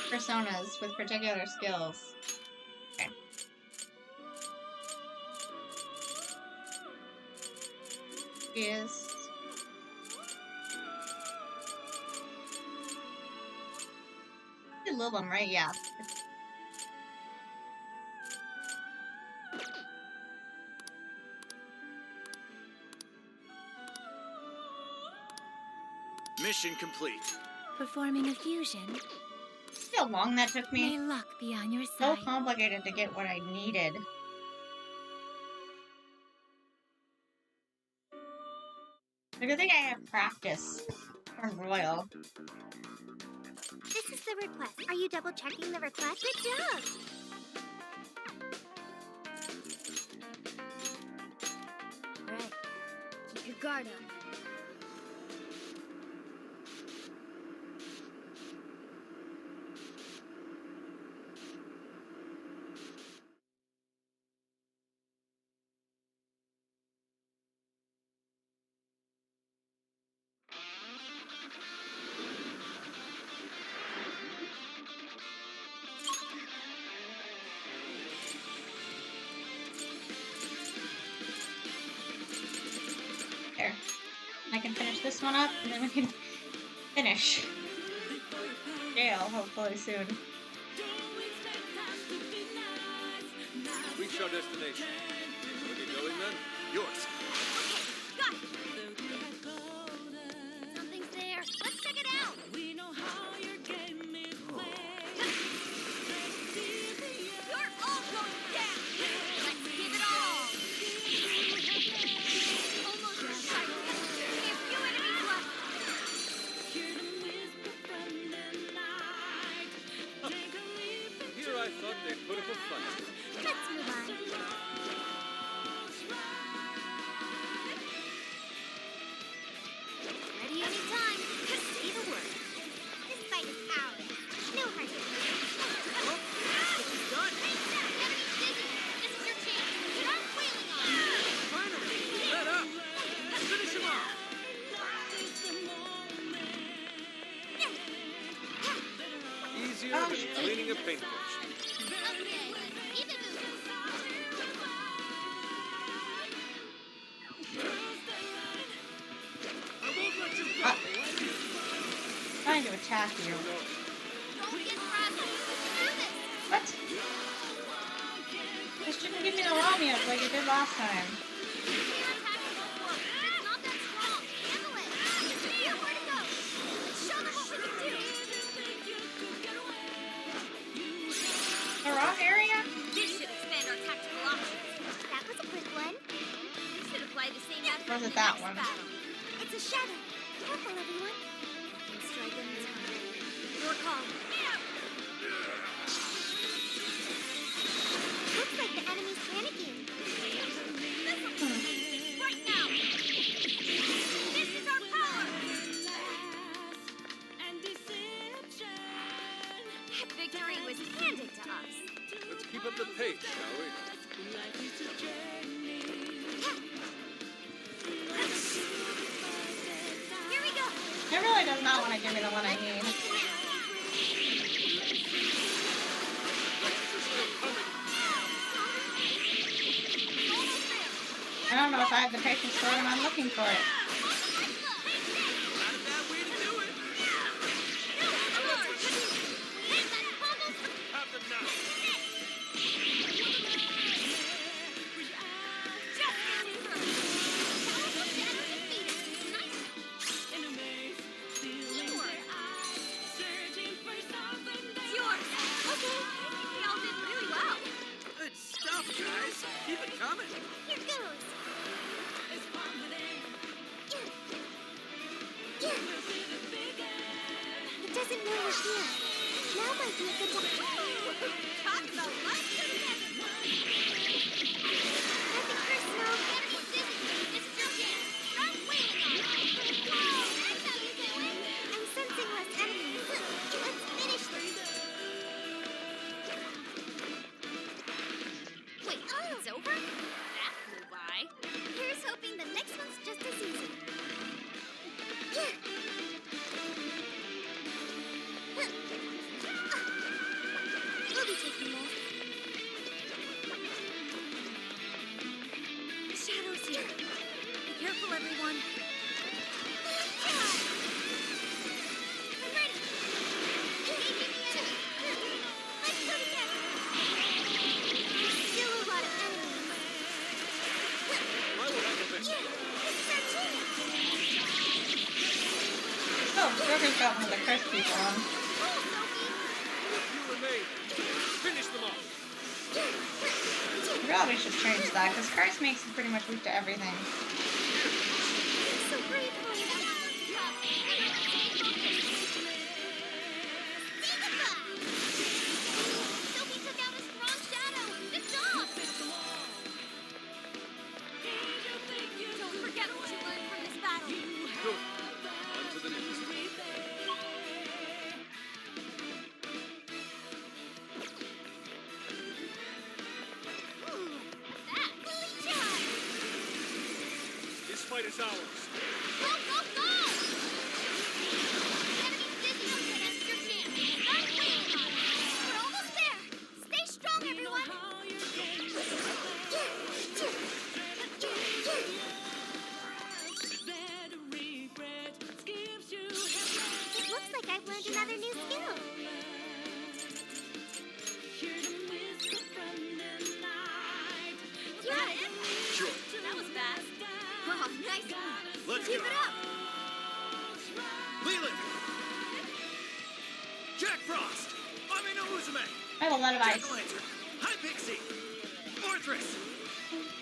personas with particular skills. Okay. Is Lil them, right? Yeah. Mission complete. Performing a fusion. See how long that took me? May luck be on your So side. complicated to get what I needed. I good thing I have practice for Royal. This is the request. Are you double checking the request? Good job! Alright. Keep your guard up. There. I can finish this one up, and then we can finish jail, hopefully soon. Reach our destination. Where are you going then? Yours. Got it! Something's there. Let's check it out! We know how your game is played. You're all going down! Let's give it all! Almost shite. We have few enemies left. Here I thought they'd put up a fight. Let's move on. Ready anytime. Just say the word. This fight is ours. No hard feelings. This is done. Hey, enemy's busy. This is your chance. Start wailing on him. Finally. Let up. Finish him off. Easier than cleaning a paintbrush. Okay, keep it moving. I won't let you go. Trying to attack you. Don't get frazzled. Do this. What? This shouldn't give me the Romeo like it did last time. Your attack will work. It's not that strong. Handle it. Here, where to go? Let's show them what we can do. The wrong area? This should expand our tactical options. That was a quick one. We should apply the same method Was in it the that next one? battle. It's a shadow. Careful, everyone. Can strike any time. Your call. Looks like the enemy's panicking. Right now. This is our power. Victory was handed to us. Let's keep up the pace, shall we? Here we go. It really does not want to give me the one I need. I don't know if I have the patience for it and I'm looking for it. Not a bad way to do it. Have them now. Good stuff, guys. Keep it coming. Here goes. It doesn't know we're here. Now might be a good time. Talk about life. Nothing personal. Enemy's busy. This is your chance. Start wailing on them. Whoa, that's how you do it. I'm sensing less enemies. Let's finish this. Wait, it's over? That flew by. Here's hoping the next one's just as easy. Yeah. Careful, everyone. I'm ready. Engaging the enemy. Let's go together. There's still a lot of enemies. I will handle this. This is our chance. Oh, Broker's got one of the curse people on. Roll, Sophie. You remain. Finish them off. We probably should change that, because curse makes it pretty much weak to everything. So brave for you. Sophie took out a strong shadow. Good job. Don't forget what you learned from this battle. Good. On to the next. That fully charged. This fight is ours. Go, go, go! The enemy's dizzy up, and this is your chance. Start waiting on it. We're almost there. Stay strong, everyone. It looks like I've learned another new skill. Got it? Sure. That was fast. Oh, nice one. Let's Keep go. it up. Leland! Jack Frost! Amino Uzume! I have a lot of ice. Jack-o'-lantern! Hi, Pixie! Orthrus!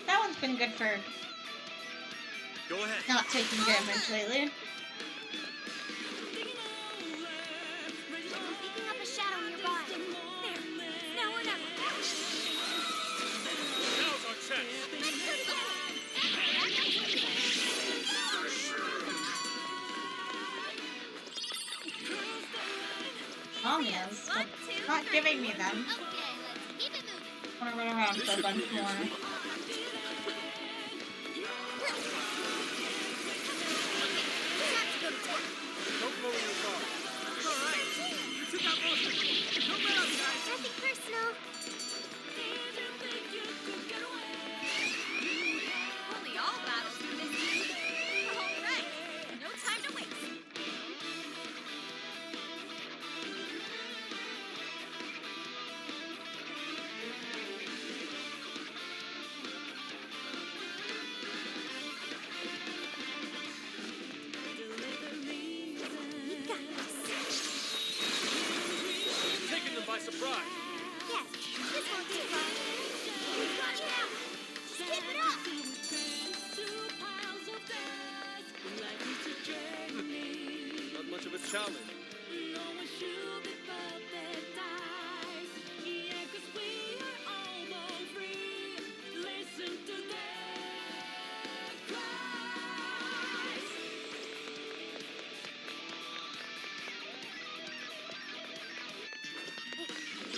That one's been good for Go ahead. not taking damage lately. I'm picking up a shadow nearby. There. Now or never. Now's our chance. Let's put it on. Omnias, but 1, 2, not 3. giving me them. Okay, let's keep it moving. I want to run around for a bunch more. Time to go to town. Don't lower your guard. All right. You took out most of them. No matter, guys. Nothing personal. Only all battles do this. All right. No time to waste. We got this. Taking them by surprise. Yes, this won't take long. Watch it out. Just keep it up. Not much of a challenge.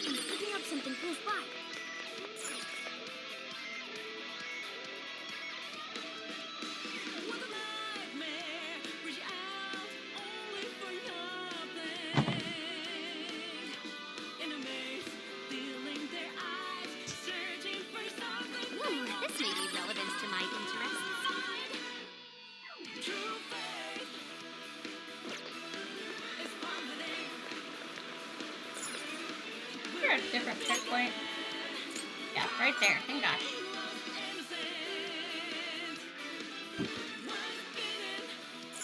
I'm picking up something close by. Ooh, this may be relevant to my interests. You're at a different checkpoint. Yeah, right there. Thank gosh.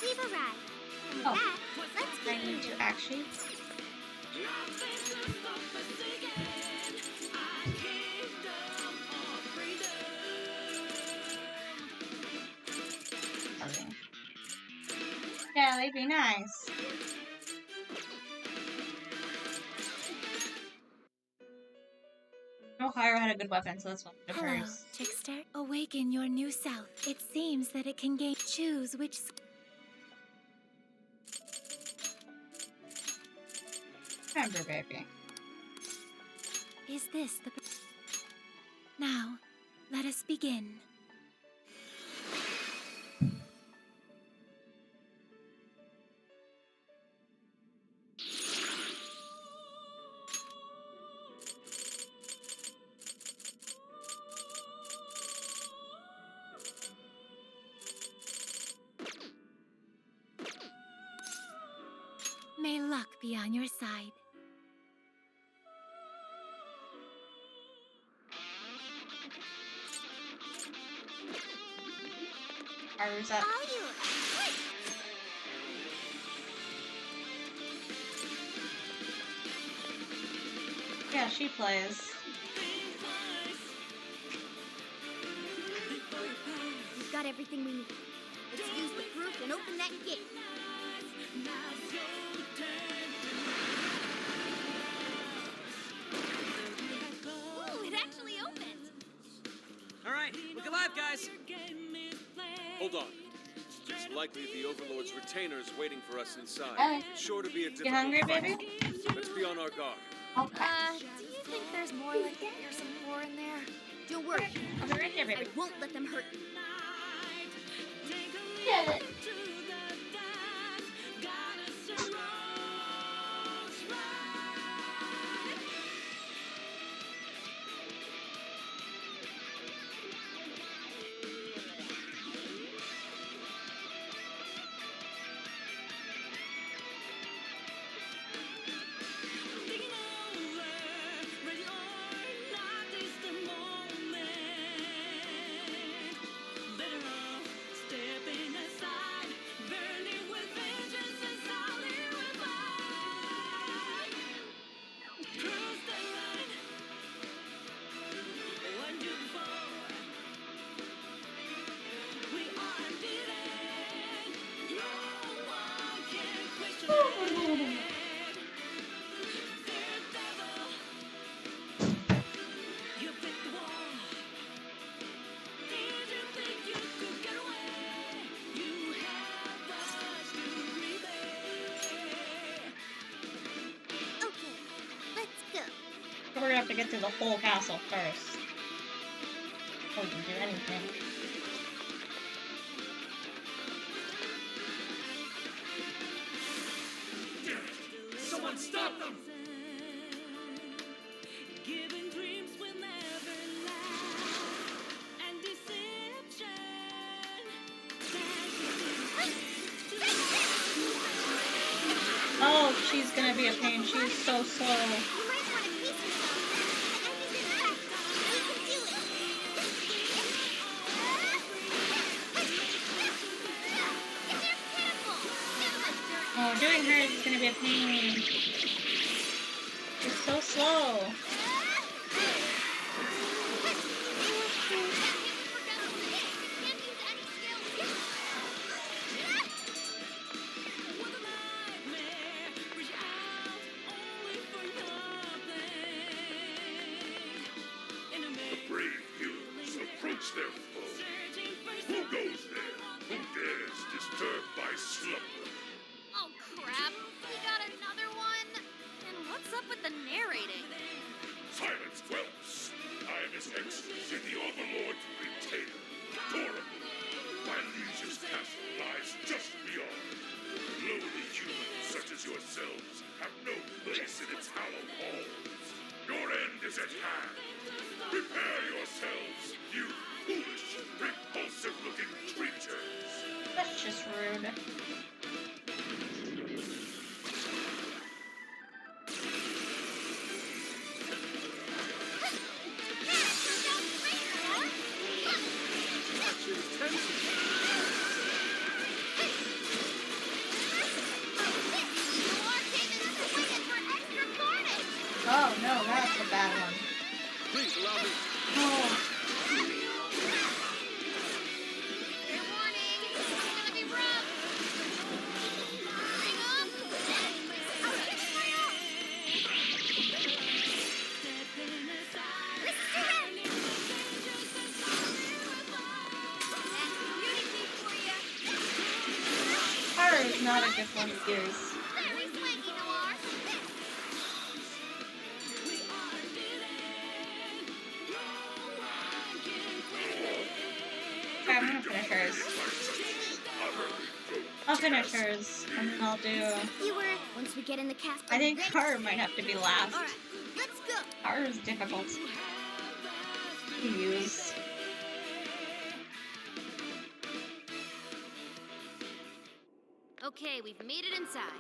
We've arrived. And with Oh. that, let's I keep need moving. to actually. Okay. Yeah, they'd be nice. Ohio had a good weapon, so that's one of Hello, hers. trickster. Awaken your new self. It seems that it can gain. Choose which. Remember, baby. Is this the. Now, let us begin. luck be on your side. Haru's up. Are you? Yeah, she plays. We've got everything we need. Let's use the proof and open that gate. Ooh, it actually opened. All right, look alive, guys. Hold on. It's likely the Overlord's retainer is waiting for us inside. Alright. It's sure to be a You difficult hungry, fight. baby? Let's be on our guard. Okay. Do you think there's more like there's some more in there? Don't worry. I'll be right there, I baby. won't let them hurt you. Get it. Okay, let's go. We're gonna have to get through the whole castle first. Before we can do anything. Someone stop them! Oh, she's gonna be a pain. She's so slow. You might want to pace yourself. The enemy's in fact. You can do it. It's your catapult. Oh, doing her is gonna be a pain. She's so slow. The brave heroes approach their foe. Who goes there? Who dares disturb my slumber? Oh crap! We got another one. And what's up with the narrating? Silence, whelps! I am his excellency, the Overlord's retainer, Torable. My liege's castle lies just beyond. Lowly humans such as yourselves have no place in its hallowed halls. Your end is at hand. Prepare yourselves, you foolish, repulsive-looking creatures. That's just rude. Oh no, that's a bad one. Please allow me. Oh, Haru's not a good one to use. Okay, I'm gonna finish hers. I'll finish hers, and then I'll do... Once we get in the castle. I think Haru might have to be last. All right, let's go. Haru's difficult to use. Okay, we've made it inside.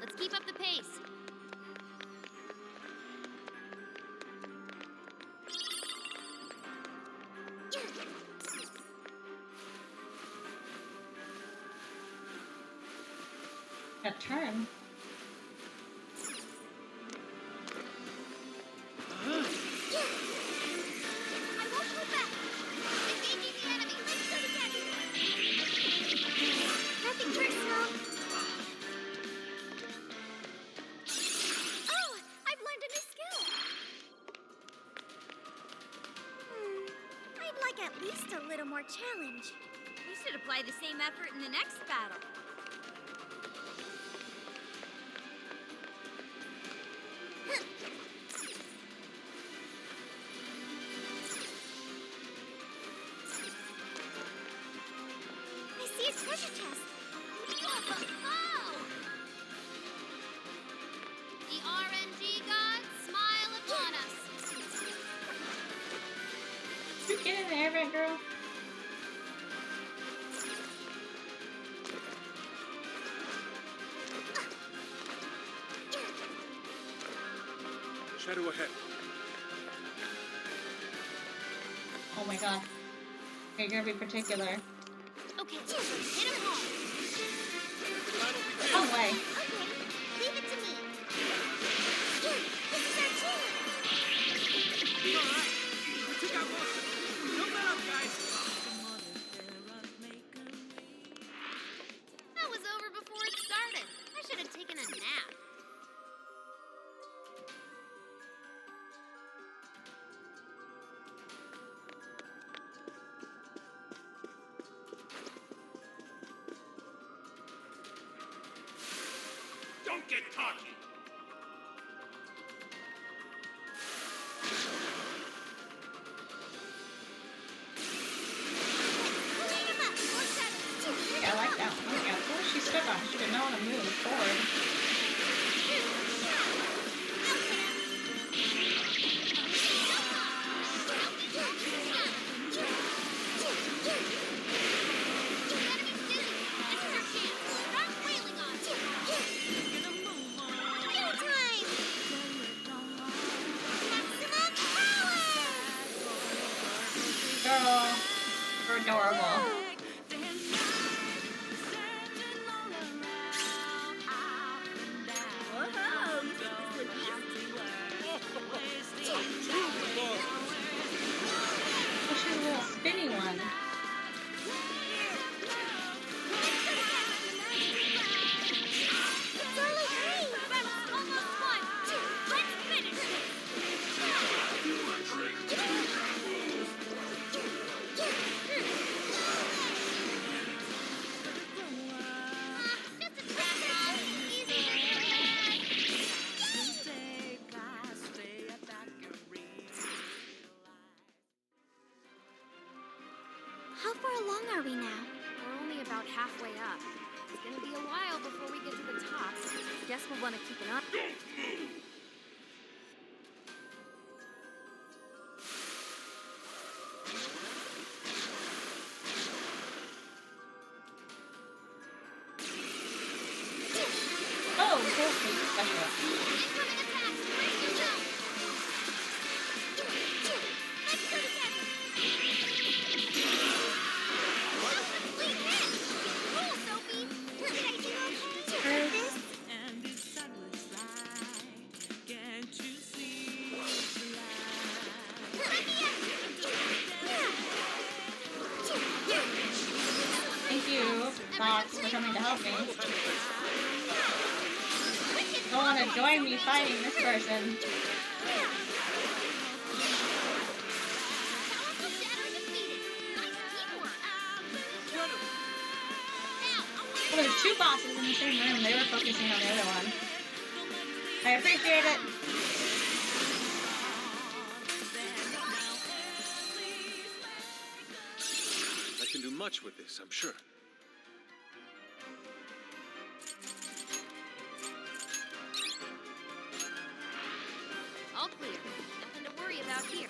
Let's keep up the pace. That turn. I won't hold back. Engaging the enemy. Let's go together. Nothing personal. Oh, I've learned a new skill. I'd like at least a little more challenge. We should apply the same effort in the next battle. I see a treasure chest. The RNG gods smile upon us. You get in there, red girl. Shadow ahead. Oh my god. You're gonna be particular. Okay, hit him hard. No way. Okay, leave it to me. This is our chance. Alright, we took out most of it. Don't let up, guys. That was over before it started. I should have taken a nap. Don't get cocky. Clean him up. More shadows. Yeah, I like that one. Yeah, what was she stuck on? She didn't know how to move forward. Girl, you're adorable. Oh, she's a little spinny one. How far along are we now? We're only about halfway up. It's gonna be a while before we get to the top. Guess we'll want to keep an eye. Oh, cool. Special. Incoming attacks! Brace yourself! Let's go together! Complete hit! Cool, Sophie! Did I do okay? This? Thank you, Fox, for coming to help me. Don't want to join me fighting this person. Powerful shadow defeated! Nice teamwork! Now, Well, there's two bosses in the same room. They were focusing on the other one. I appreciate it. I can do much with this, I'm sure. all clear. Nothing to worry about here.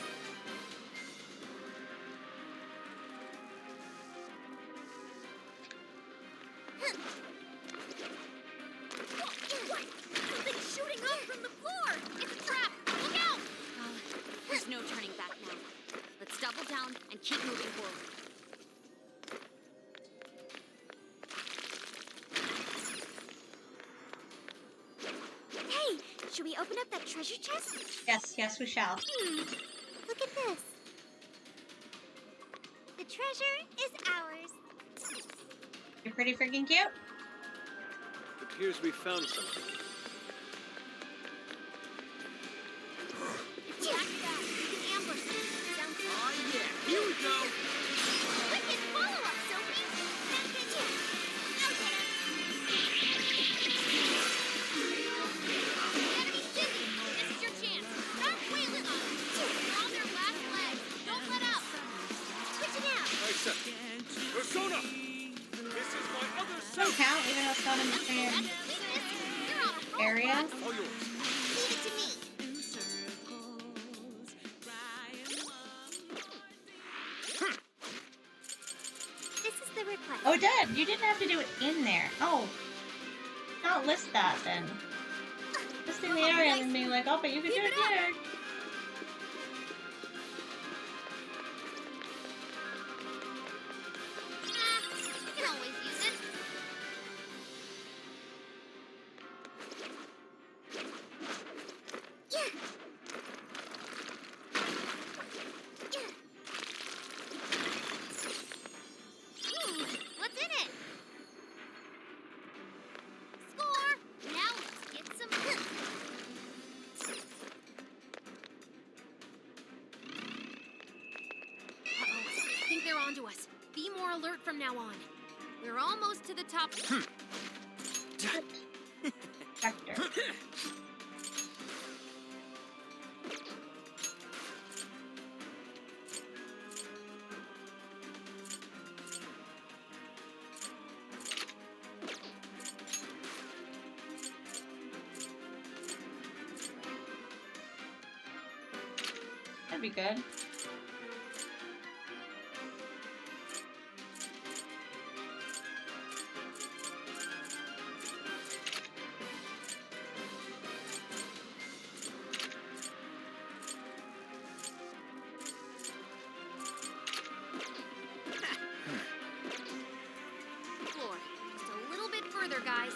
Something's shooting up from the floor! It's a trap! Look out! Well, there's no turning back now. Let's double down and keep moving forward. Hey, should we open up that treasure chest? Yes, we shall. Look at this. The treasure is ours. You're pretty freaking cute. Appears we found something. If we act fast, we can ambush them. Sounds good. Oh yeah, here we go. Wicked follow-up, Sophie! That's it, yeah. I'll get him. The enemy's busy. This is your chance. Start wailing on them. They're on their last legs. Don't let up. Switch it out. I accept. Persona! This is my other Don't self! count, even though it's not in the same You're on a roll. area. All yours. Leave it to me. This is the request. Oh, it did. You didn't have to do it in there. Oh. Not list that then. Listing the area and then being like, oh, but you can do it here. You can always use it. Yeah. Yeah. What's in it? Score! Now let's get some. I think they're onto us. Be more alert from now on. We're almost to the top. Vector. That'd be good. Floor. Just a little bit further, guys.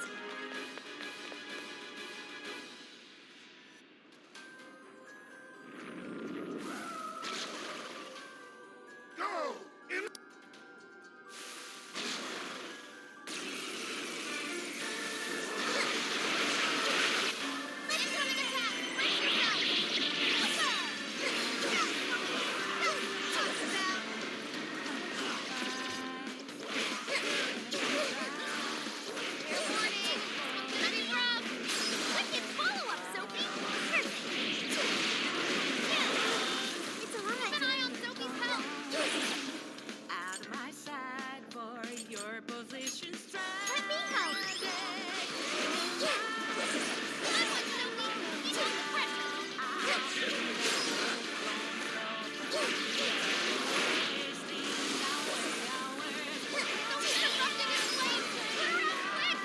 Go! In Incoming attack! Brace yourself! Warning! It's gonna be rough! Wicked follow-up, Sophie! Perfect! It's alive! Keep an eye on Sophie's health! Out of my sight for your position strike. Let me help! Yeah! Good one, Sophie! Keep on the pressure! Sophie's erupting in flames! Put her out quick!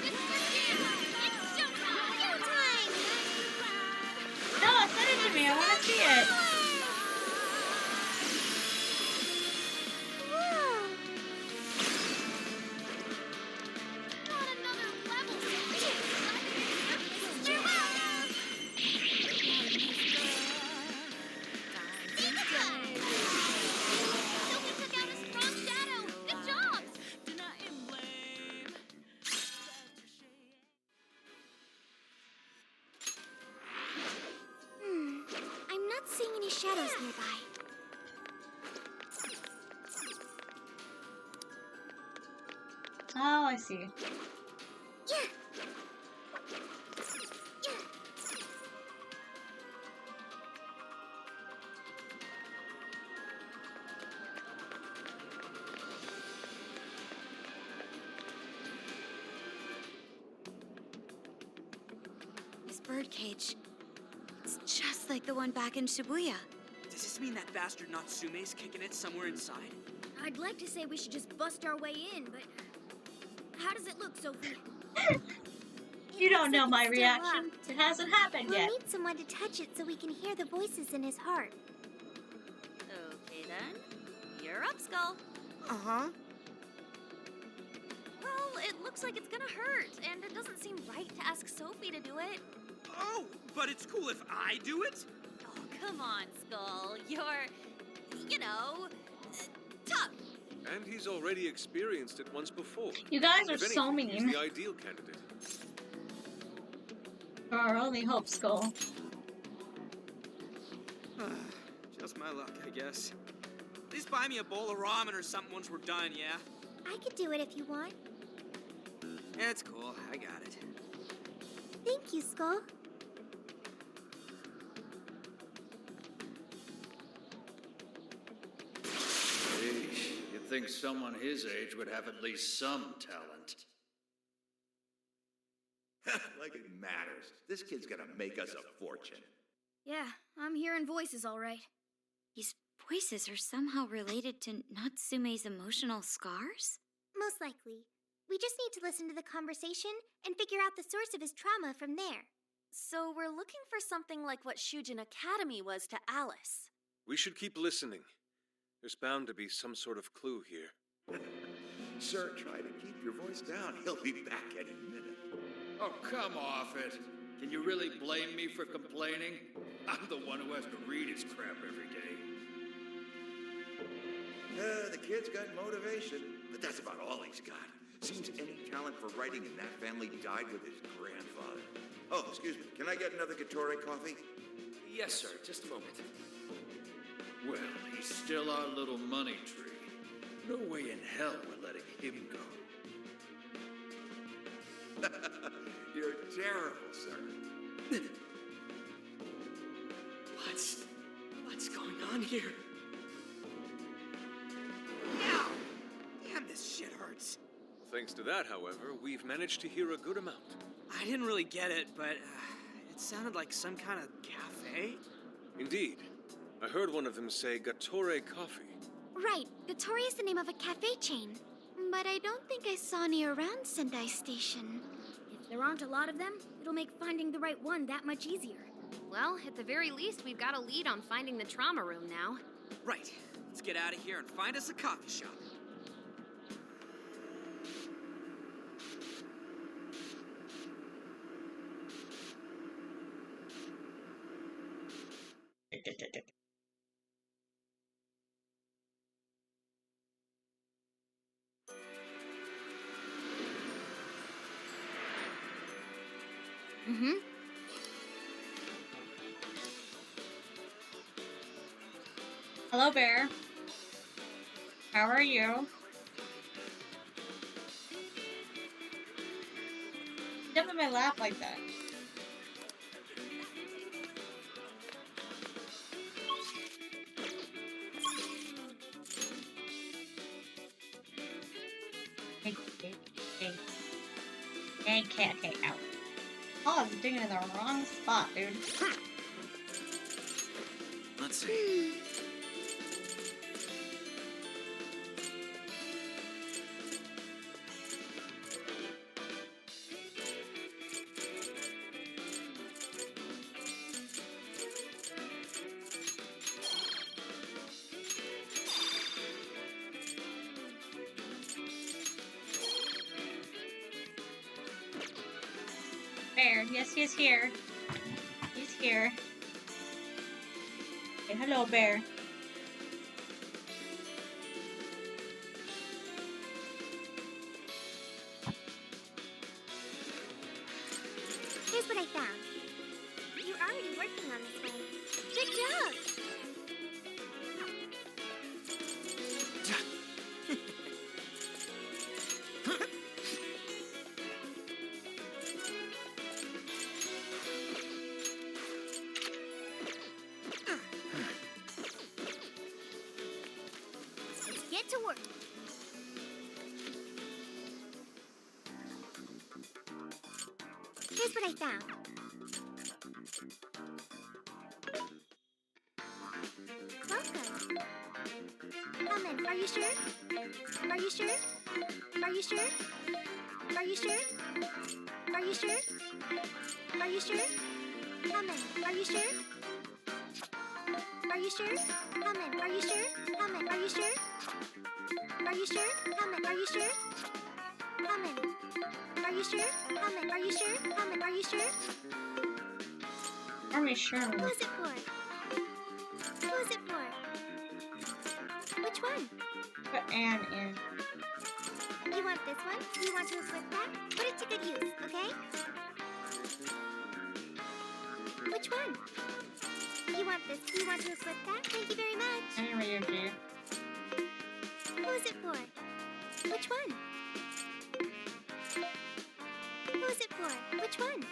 This is your chance! It's showtime! Showtime! No, send it to me. I want to see it. Whoa! Not another level, Sophie! Farewell! Sophie took out a strong shadow! Good job! Denying blame. I'm not seeing any shadows nearby. Oh, I see. Yeah! This birdcage. It's just like the one back in Shibuya. Does this mean that bastard Natsume's kicking it somewhere inside? I'd like to say we should just bust our way in, but how does it look, Sophie? You don't know looks my like it's still reaction. locked. It hasn't happened We'll yet. need someone to touch it so we can hear the voices in his heart. Okay then. You're up, Skull. Uh-huh. Well, it looks like it's gonna hurt, and it doesn't seem right to ask Sophie to do it. Oh, but it's cool if I do it? Oh, come on, Skull. You're, you know, tough. And he's already experienced it once before. You guys are If so anything, he's mean. the ideal candidate. For our only hope, Skull. Just my luck, I guess. Please buy me a bowl of ramen or something once we're done, yeah? I could do it if you want. Yeah, it's cool. I got it. Thank you, Skull. Sheesh, you'd think someone his age would have at least some talent. Like it matters. This kid's gonna make us a fortune. Yeah, I'm hearing voices all right. These voices are somehow related to Natsume's emotional scars? Most likely. We just need to listen to the conversation and figure out the source of his trauma from there. So we're looking for something like what Shujin Academy was to Alice. We should keep listening. There's bound to be some sort of clue here. Sir, try to keep your voice down. He'll be back any minute. Oh, come off it. Can you really blame me for complaining? I'm the one who has to read his crap every day. The kid's got motivation, but that's about all he's got. Seems any talent for writing in that family died with his grandfather. Oh, excuse me. Can I get another Gatorade coffee? Yes, sir. Just a moment. Well, he's still our little money tree. No way in hell we're letting him go. You're terrible, sir. What's going on here? Ow! Damn, this shit hurts. Thanks to that, however, we've managed to hear a good amount. I didn't really get it, but it sounded like some kind of cafe. Indeed. I heard one of them say Gatore Coffee. Right, Gatori is the name of a cafe chain. But I don't think I saw any around Sendai Station. If there aren't a lot of them, it'll make finding the right one that much easier. Well, at the very least, we've got a lead on finding the trauma room now. Right. Let's get out of here and find us a coffee shop. Mm-hmm. Hello, Bear. How are you? Jump in my lap like that. Hey, cat, hey, out. Oh, I'm digging in the wrong spot, dude. Let's see. Bear, yes, he's here. He's here. Say hello, Bear. Here's what I found. You're already working on this one. Good job! Let's get to work. Here's what I found. Welcome. Come in. Are you sure? Are you sure? Are you sure? Are you sure? Are you sure? Are you sure? How many? Are you sure? Are you sure? How many? Are you sure? How many? Are you sure? Are you sure? How many? Are you sure? How many? Are you sure? How many? Are you sure? How many? Are you sure? Are we sure? Who is it for? Who is it for? Which one? Put Anne in. You want this one? You want to equip that? Put it to good use, okay? Which one? You want this? You want to equip that? Thank you very much. Anyway, you do. Who is it for? Which one? Who is it for? Which one?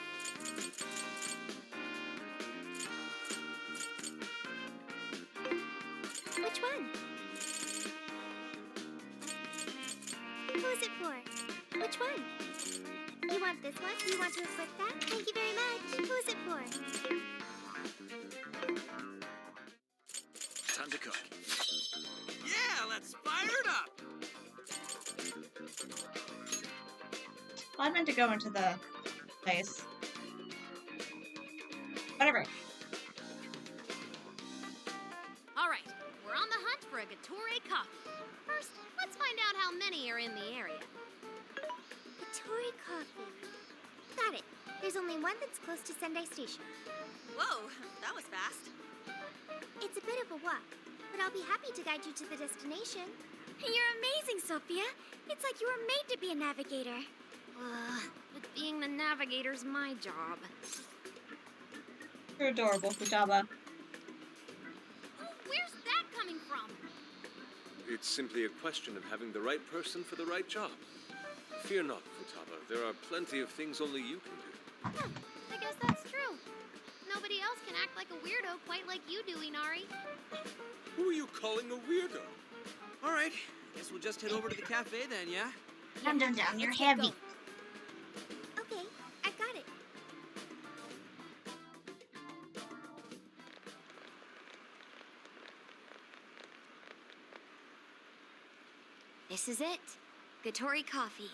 Which one? Who is it for? Which one? You want this one? You want to equip that? Thank you very much. Who is it for? Time to cook. Yeah, let's fire it up. Well, I meant to go into the place. Whatever. All right, we're on the hunt for a Gatorade coffee. First, let's find out how many are in the area. Tori coffee. Got it. There's only one that's close to Sendai Station. Whoa, that was fast. It's a bit of a walk, but I'll be happy to guide you to the destination. You're amazing, Sophia. It's like you were made to be a navigator. But being the navigator's my job. You're adorable, Futaba. Where's that coming from? It's simply a question of having the right person for the right job. Fear not, Futaba. There are plenty of things only you can do. I guess that's true. Nobody else can act like a weirdo quite like you do, Inari. Who are you calling a weirdo? All right, guess we'll just head over to the cafe then, yeah? Dum dum dum, you're Let's get heavy. going. Okay, I got it. This is it. Gatori coffee.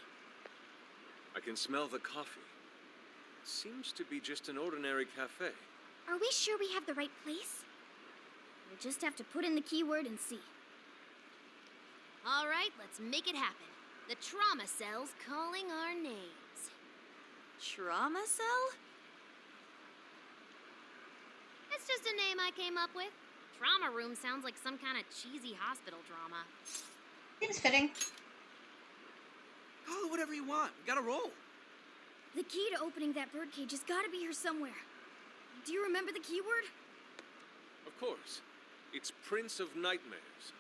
I can smell the coffee. Seems to be just an ordinary cafe. Are we sure we have the right place? We'll just have to put in the keyword and see. All right, let's make it happen. The trauma cell's calling our names. Trauma cell? It's just a name I came up with. Trauma room sounds like some kind of cheesy hospital drama. Seems fitting. Call it whatever you want. We gotta roll. The key to opening that birdcage has got to be here somewhere. Do you remember the keyword? Of course. It's Prince of Nightmares.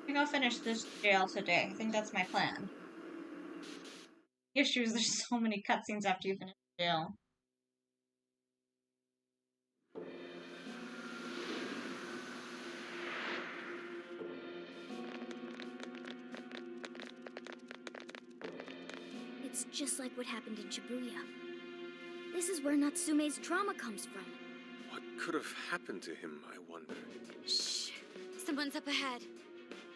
I'm gonna go finish this jail today. I think that's my plan. Issue is there's so many cutscenes after you finish jail. It's just like what happened in Shibuya. This is where Natsume's trauma comes from. What could have happened to him, I wonder? Shh. Someone's up ahead.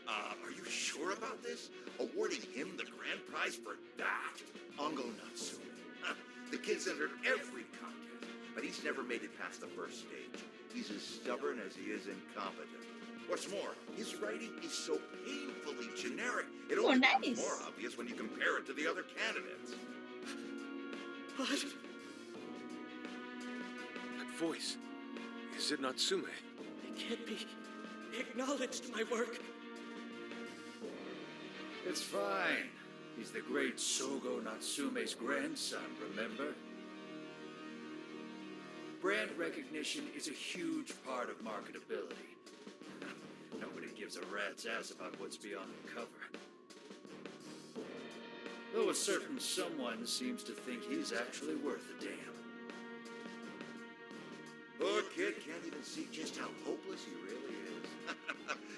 Are you sure about this? Awarding him the grand prize for that? Ongo Natsume. The kid's entered every contest, but he's never made it past the first stage. He's as stubborn as he is incompetent. What's more, his writing is so painfully generic, it only becomes more obvious when you compare it to the other candidates. What? That voice. Is it Natsume? It can't be. He acknowledged my work. It's fine. He's the great Sogo Natsume's grandson, remember? Brand recognition is a huge part of marketability. Nobody gives a rat's ass about what's beyond the cover. Though a certain someone seems to think he's actually worth a damn. Poor kid can't even see just how hopeless he really is.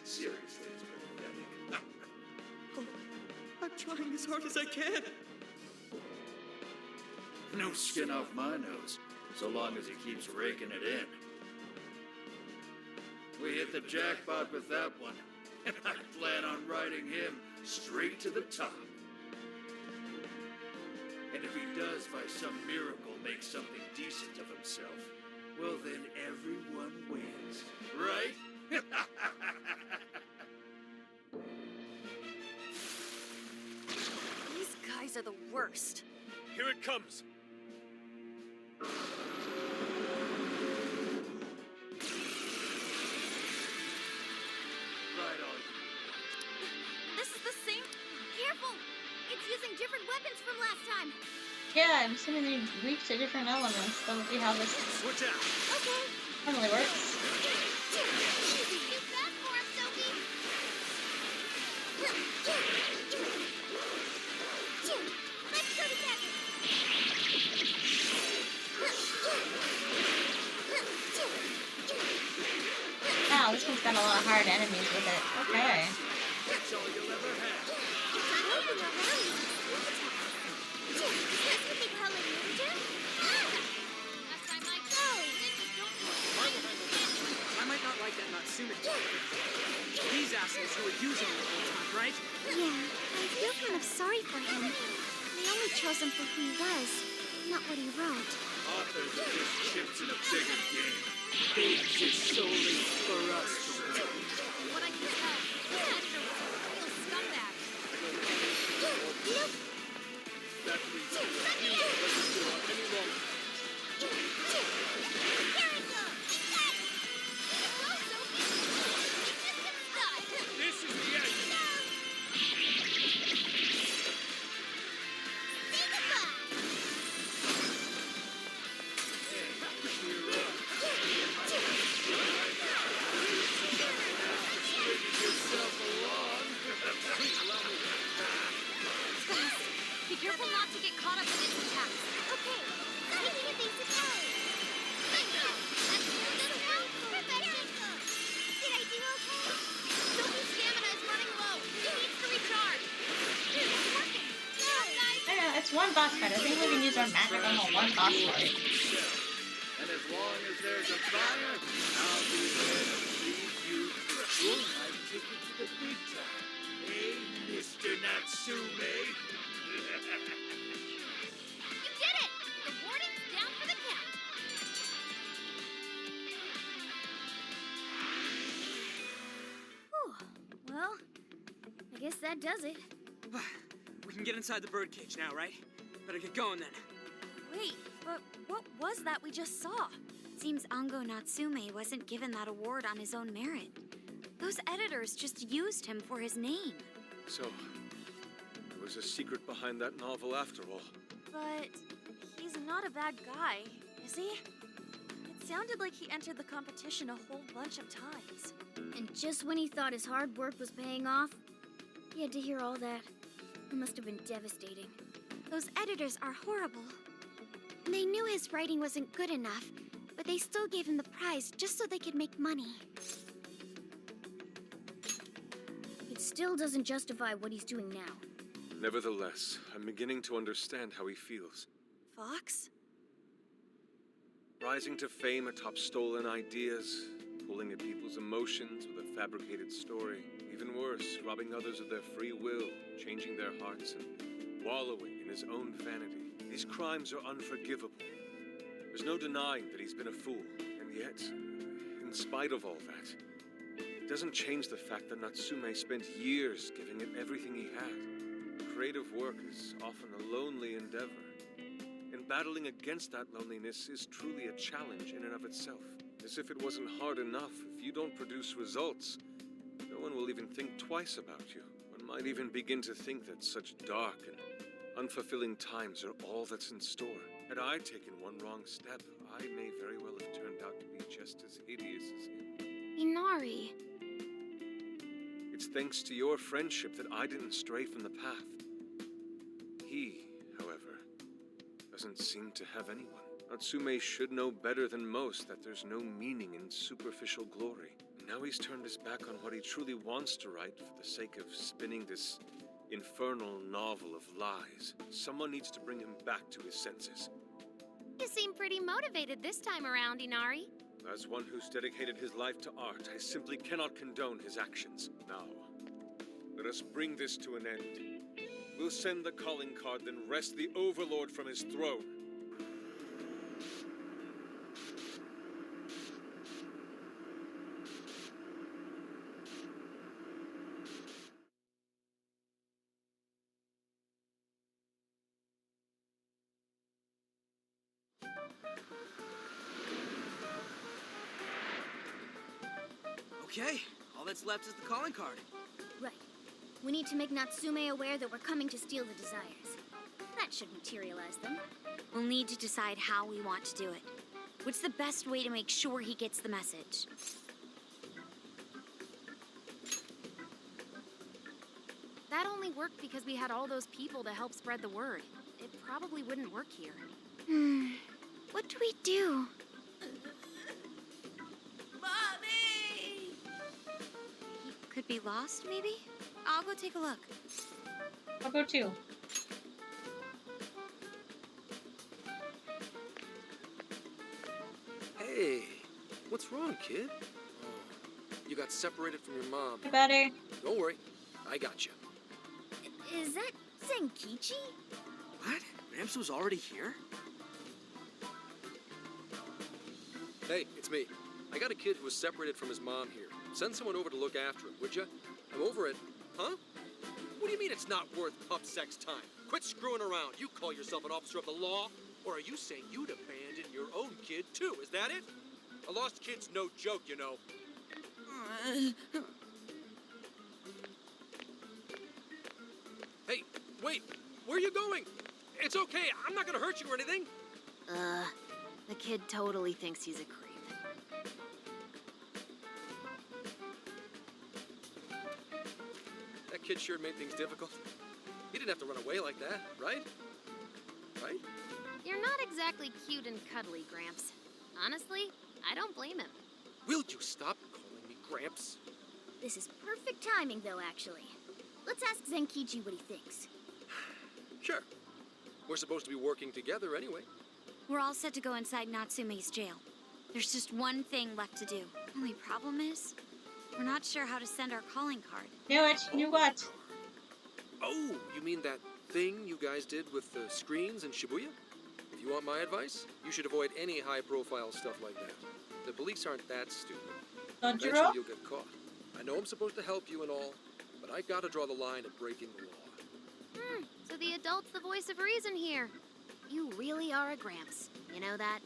Seriously, it's pathetic. Oh, I'm trying as hard as I can. No skin off my nose, so long as he keeps raking it in. We hit the jackpot with that one, and I plan on riding him straight to the top. does by some miracle make something decent of himself, well then everyone wins, right? These guys are the worst. Here it comes. Right on. This is the same. Careful! It's using different weapons from last time. Yeah, I'm assuming they're weak to different elements. That'll be how this Switch out. Okay. normally works. Easy. Too fast for him, Sophie. Let's go together. Wow, this one's got a lot of hard enemies with it. Okay. That's all you'll ever have. I hope you know how to use Is this what they call a ninja? Last time I checked, ninjas don't I might not like that Natsume. These assholes who were using him the whole time, right? Yeah, I feel kind of sorry for him. They only chose him for who he was, not what he wrote. Authors are just chips in a bigger game. They exist solely for us to win. What I can tell, this editor was a real scumbag. That means let us go on any longer. Here it goes. Go, Sophie! Resistance style! This is the end. Say goodbye. Yourself along. Fast! Be careful not to get caught up in its attacks. Okay, taking a basic power. Bingo! That's just now. Perfection. Did I do okay? Sophie's stamina is running low. She needs to recharge. It's working. Come on, guys! I know, it's one boss fight. I think we can use our magic on the one boss fight. And as long as there's a fire, I'll be there to lead you through. I take it to the big time. Hey, Mr. Natsume. You did it! The warden's down for the count. Whew. Well, I guess that does it. We can get inside the birdcage now, right? Better get going then. Wait, but what was that we just saw? Seems Ango Natsume wasn't given that award on his own merit. Those editors just used him for his name. So, there was a secret behind that novel after all. But he's not a bad guy, is he? It sounded like he entered the competition a whole bunch of times. And just when he thought his hard work was paying off, he had to hear all that. It must have been devastating. Those editors are horrible. They knew his writing wasn't good enough, but they still gave him the prize just so they could make money. It still doesn't justify what he's doing now. Nevertheless, I'm beginning to understand how he feels. Fox? Rising to fame atop stolen ideas, pulling at people's emotions with a fabricated story. Even worse, robbing others of their free will, changing their hearts, and wallowing in his own vanity. These crimes are unforgivable. There's no denying that he's been a fool, and yet, in spite of all that, it doesn't change the fact that Natsume spent years giving it everything he had. Creative work is often a lonely endeavor, and battling against that loneliness is truly a challenge in and of itself. As if it wasn't hard enough, if you don't produce results, no one will even think twice about you. One might even begin to think that such dark and unfulfilling times are all that's in store. Had I taken one wrong step, I may very well have turned out to be just as hideous as him. Inari. It's thanks to your friendship that I didn't stray from the path. He, however, doesn't seem to have anyone. Natsume should know better than most that there's no meaning in superficial glory. Now he's turned his back on what he truly wants to write for the sake of spinning this infernal novel of lies. Someone needs to bring him back to his senses. You seem pretty motivated this time around, Inari. As one who's dedicated his life to art, I simply cannot condone his actions. Now, let us bring this to an end. We'll send the calling card, then wrest the Overlord from his throne. Okay, all that's left is the calling card. Right. We need to make Natsume aware that we're coming to steal the desires. That should materialize them. We'll need to decide how we want to do it. What's the best way to make sure he gets the message? That only worked because we had all those people to help spread the word. It probably wouldn't work here. What do we do? Mommy! He could be lost, maybe? I'll go take a look. I'll go too. Hey, what's wrong, kid? Oh, you got separated from your mom. Hey, better. Don't worry, I got you. Is that Zenkichi? What? Gramps was already here? Hey, it's me. I got a kid who was separated from his mom here. Send someone over to look after him, would you? I'm over it. Huh? What do you mean it's not worth pup sex time? Quit screwing around. You call yourself an officer of the law? Or are you saying you'd abandon your own kid, too? Is that it? A lost kid's no joke, you know. Hey, wait. Where are you going? It's okay. I'm not gonna hurt you or anything. The kid totally thinks he's a creep. That kid sure made things difficult. He didn't have to run away like that, right? Right? You're not exactly cute and cuddly, Gramps. Honestly, I don't blame him. Will you stop calling me Gramps? This is perfect timing, though, actually. Let's ask Zenkichi what he thinks. Sure. We're supposed to be working together anyway. We're all set to go inside Natsume's jail. There's just one thing left to do. Only problem is, we're not sure how to send our calling card. Knew it. Knew what? Oh, you mean that thing you guys did with the screens in Shibuya? If you want my advice, you should avoid any high-profile stuff like that. The police aren't that stupid. Don't you Eventually know? you'll get caught. I know I'm supposed to help you and all, but I gotta draw the line at breaking the law. So the adult's the voice of reason here. You really are a Gramps. You know that?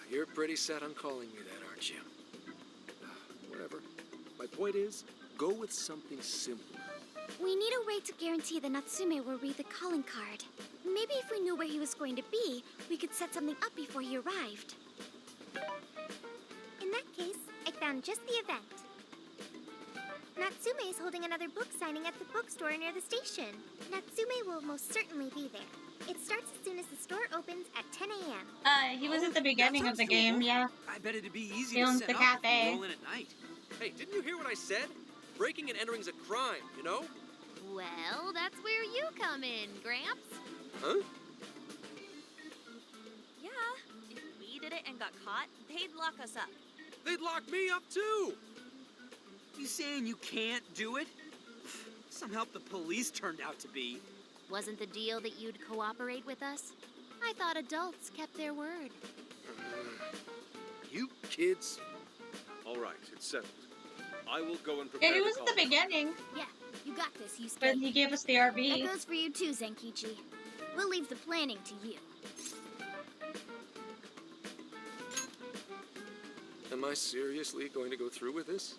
You're pretty set on calling me that, aren't you? Whatever. My point is, go with something simpler. We need a way to guarantee that Natsume will read the calling card. Maybe if we knew where he was going to be, we could set something up before he arrived. In that case, I found just the event. Natsume is holding another book signing at the bookstore near the station. Natsume will most certainly be there. It starts as soon as the store opens at 10 a.m. He was at the beginning that of the sounds game, doable. yeah. I bet it'd be easy He to owns set the up cafe. if we roll in at night. Hey, didn't you hear what I said? Breaking and entering's a crime, you know? Well, that's where you come in, Gramps. Huh? Yeah, if we did it and got caught, they'd lock us up. They'd lock me up too! You saying you can't do it? Some help the police turned out to be. Wasn't the deal that you'd cooperate with us? I thought adults kept their word. You kids. All right, it's settled. I will go and prepare Yeah, he the was at the calling beginning, Yeah, you got this, you but stay. he gave us the That RB. goes for you too, Zenkichi. We'll leave the planning to you. Am I seriously going to go through with this?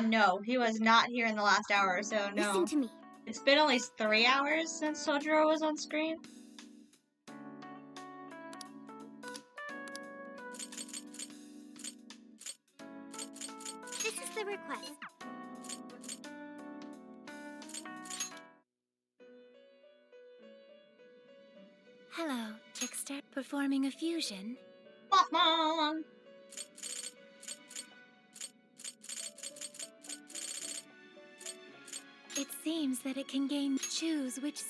No, he was not here in the last hour, so no. Listen to me. It's been at least 3 hours since Sojiro was on screen. This is the request. Hello, trickster performing a fusion. Mothman! It seems that it can choose which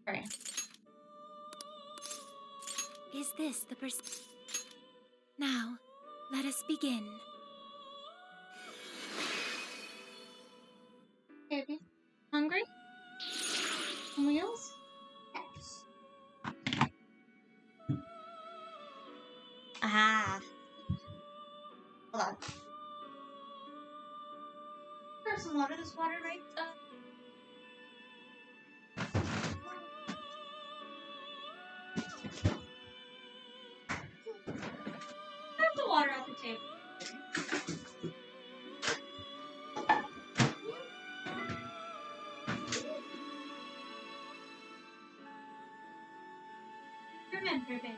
Sorry. Is this the Now, let us begin. Baby, hungry? Some wheels? Yes. Ah. Hold on. There's some water. This water right There's the water at the table. Remember, baby.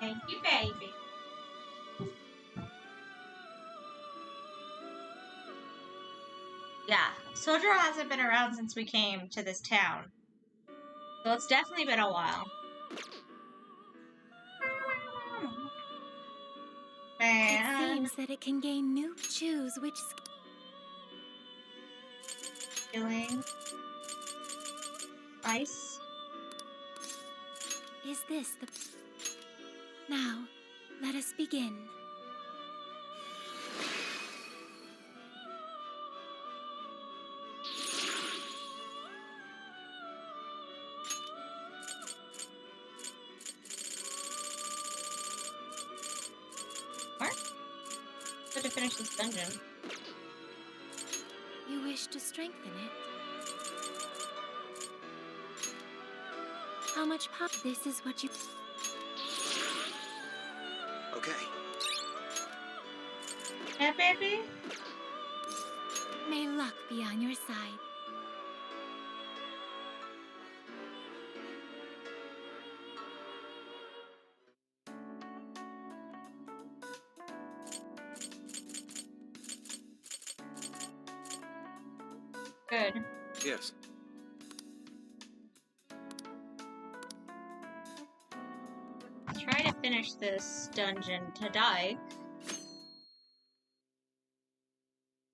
Thank you, baby. Yeah, Sojiro hasn't been around since we came to this town. So it's definitely been a while. It seems that it can gain new choose which Feeling ice. Is this the Now, let us begin. To finish this dungeon. You wish to strengthen it? How much pop? This is what you... Okay. Yeah, baby? May luck be on your side. Good. Yes. Let's try to finish this dungeon today.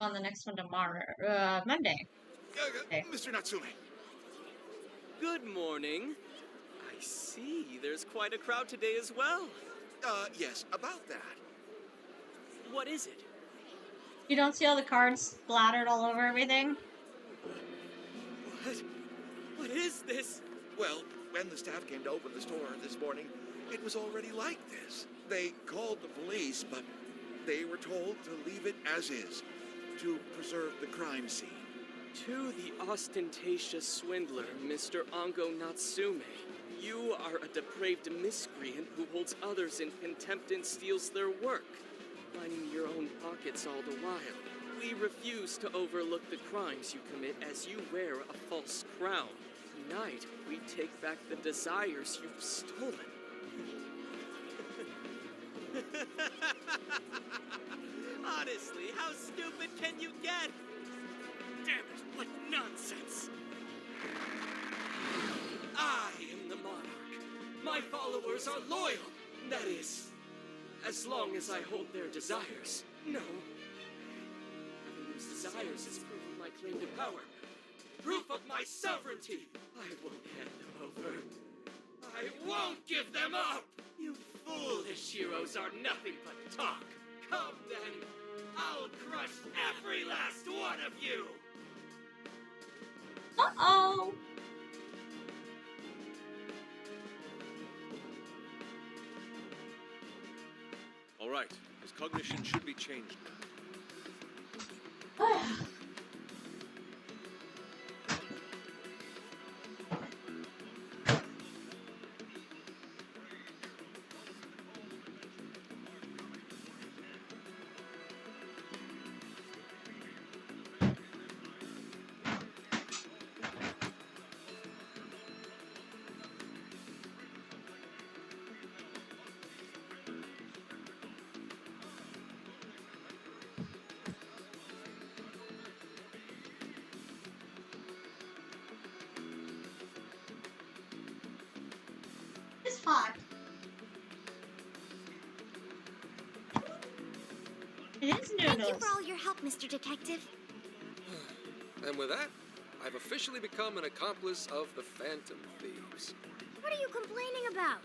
On the next one tomorrow. Monday. Okay. Mr. Natsume. Good morning. I see there's quite a crowd today as well. Yes, about that. What is it? You don't see all the cards splattered all over everything? What? What is this? Well, when the staff came to open the store this morning, it was already like this. They called the police, but they were told to leave it as is, to preserve the crime scene. To the ostentatious swindler, Mr. Ango Natsume. You are a depraved miscreant who holds others in contempt and steals their work, lining your own pockets all the while. We refuse to overlook the crimes you commit as you wear a false crown. Tonight, we take back the desires you've stolen. Honestly, how stupid can you get? Damn it, what nonsense! I am the monarch. My followers are loyal. That is, as long as I hold their desires. No. Having those desires is proof of my claim to power. Proof of my sovereignty. I won't hand them over. I won't give them up. You foolish heroes are nothing but talk. Come then. I'll crush every last one of you. Uh-oh. All right. His cognition should be changed now. It's hot. It is Thank you noodles. for all your help, Mr. Detective. And with that, I've officially become an accomplice of the Phantom Thieves. What are you complaining about?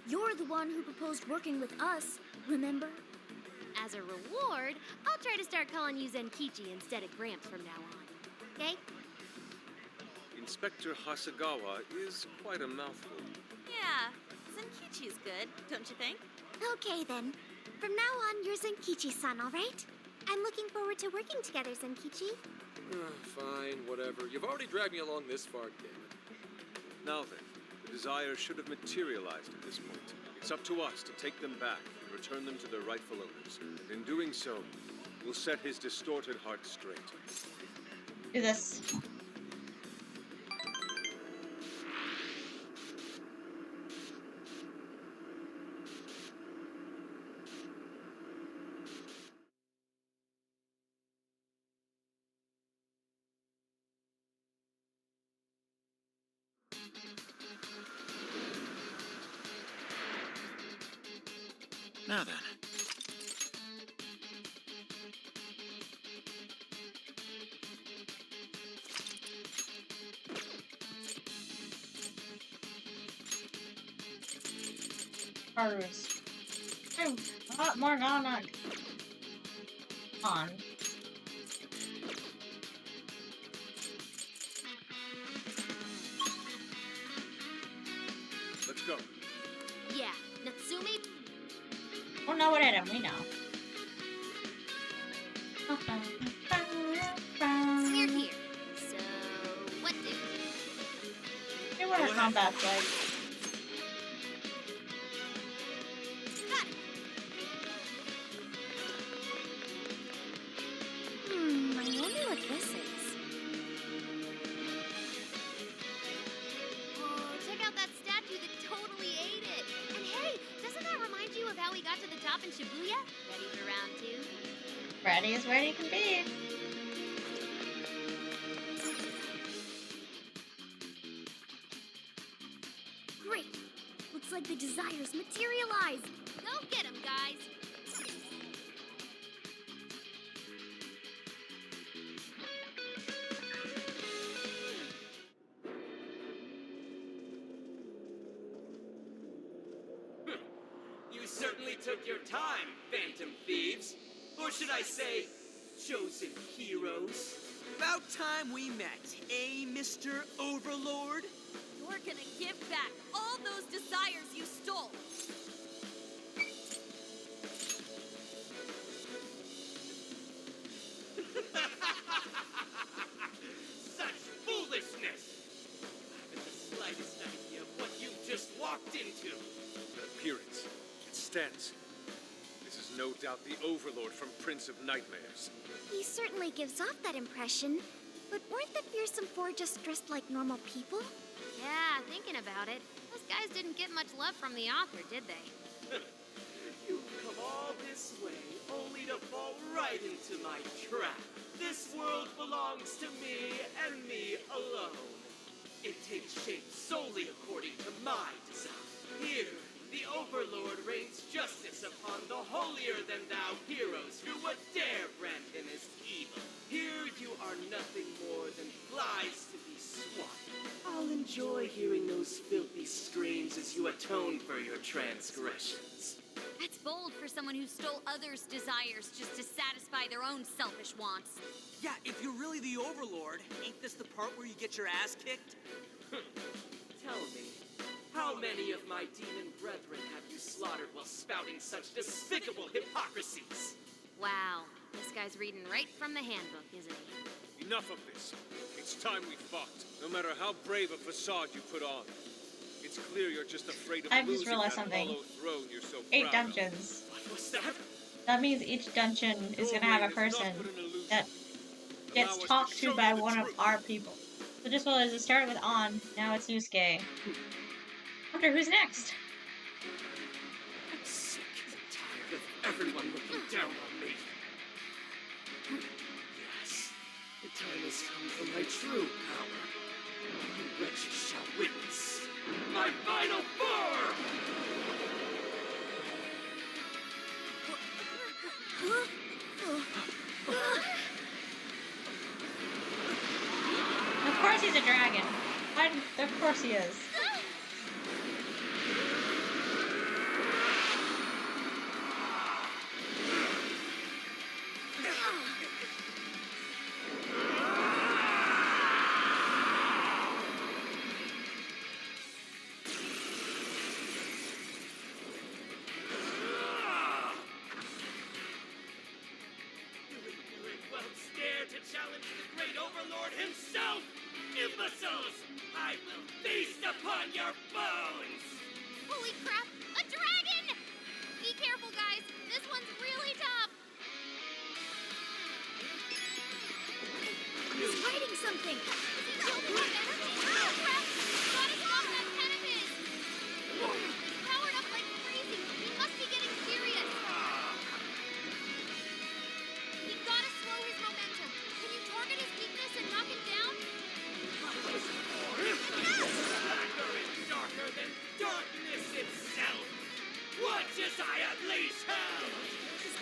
You're the one who proposed working with us, remember? As a reward, I'll try to start calling you Zenkichi instead of Gramps from now on. Okay? Inspector Hasagawa is quite a mouthful. Yeah, Zenkichi's good, don't you think? Okay, then. From now on, you're Zenkichi-san, all right? I'm looking forward to working together, Zenkichi. Fine, whatever. You've already dragged me along this far, damn it. Now then, the desires should have materialized at this point. It's up to us to take them back and return them to their rightful owners. And in doing so, we'll set his distorted heart straight. Do this. Now then. Harvest. Oh, more non on. Let's go. Yeah, Natsumi. Oh no, what hit him? We know. We're here. So, what do? Here's what our combat's like. Got it. I wonder what this is. Oh, check out that statue that totally ate it. And hey, doesn't that remind you of how we got to the top in Shibuya? Ready for round 2? Ready as ready can be. Great! Looks like the desires materialized! Go get 'em, guys. You certainly took your time, Phantom Thieves. Or should I say, chosen heroes. About time we met, eh, Mr. Overlord? You're gonna give back all those desires you stole! Such foolishness! I haven't the slightest idea of what you've just walked into. An appearance. It stands. This is no doubt the Overlord from Prince of Nightmares. He certainly gives off that impression. But weren't the fearsome four just dressed like normal people? Yeah, thinking about it, those guys didn't get much love from the author, did they? You've come all this way only to fall right into my trap. This world belongs to me and me alone. It takes shape solely according to my design. Here, the Overlord rains justice upon the holier-than-thou heroes who would dare brand him as evil. Here you are nothing more than flies to be swatted. I'll enjoy hearing those filthy screams as you atone for your transgressions. That's bold for someone who stole others' desires just to satisfy their own selfish wants. Yeah, if you're really the Overlord, ain't this the part where you get your ass kicked? Tell me, how many of my demon brethren have you slaughtered while spouting such despicable hypocrisies? Wow, this guy's reading right from the handbook, isn't he? Enough of this. It's time we fought. No matter how brave a facade you put on. It's clear you're just afraid of I've just losing realized that something. hollow throne you're so 8 proud of. dungeons. What was that? That means each dungeon is gonna have a person that gets talked to by one of our people. So just well as it started with On, now it's Yusuke. Wonder who's next? I'm sick and tired of everyone looking down on me. Yes, the time has come for my true power. You wretches shall witness my final form! a dragon. Of course he is. Won't dare to challenge the great overlord himself! Imbeciles! I will feast upon your bones! Holy crap! A dragon! Be careful, guys. This one's really tough. He's hiding something. Is he building up energy? Oh, crap! Gotta stop that pen of his! He's powered up like crazy. He must be getting serious. We gotta slow his momentum. Can you target his weakness and knock him down? Blacker and darker than darkness itself! Watch as I unleash hell! Is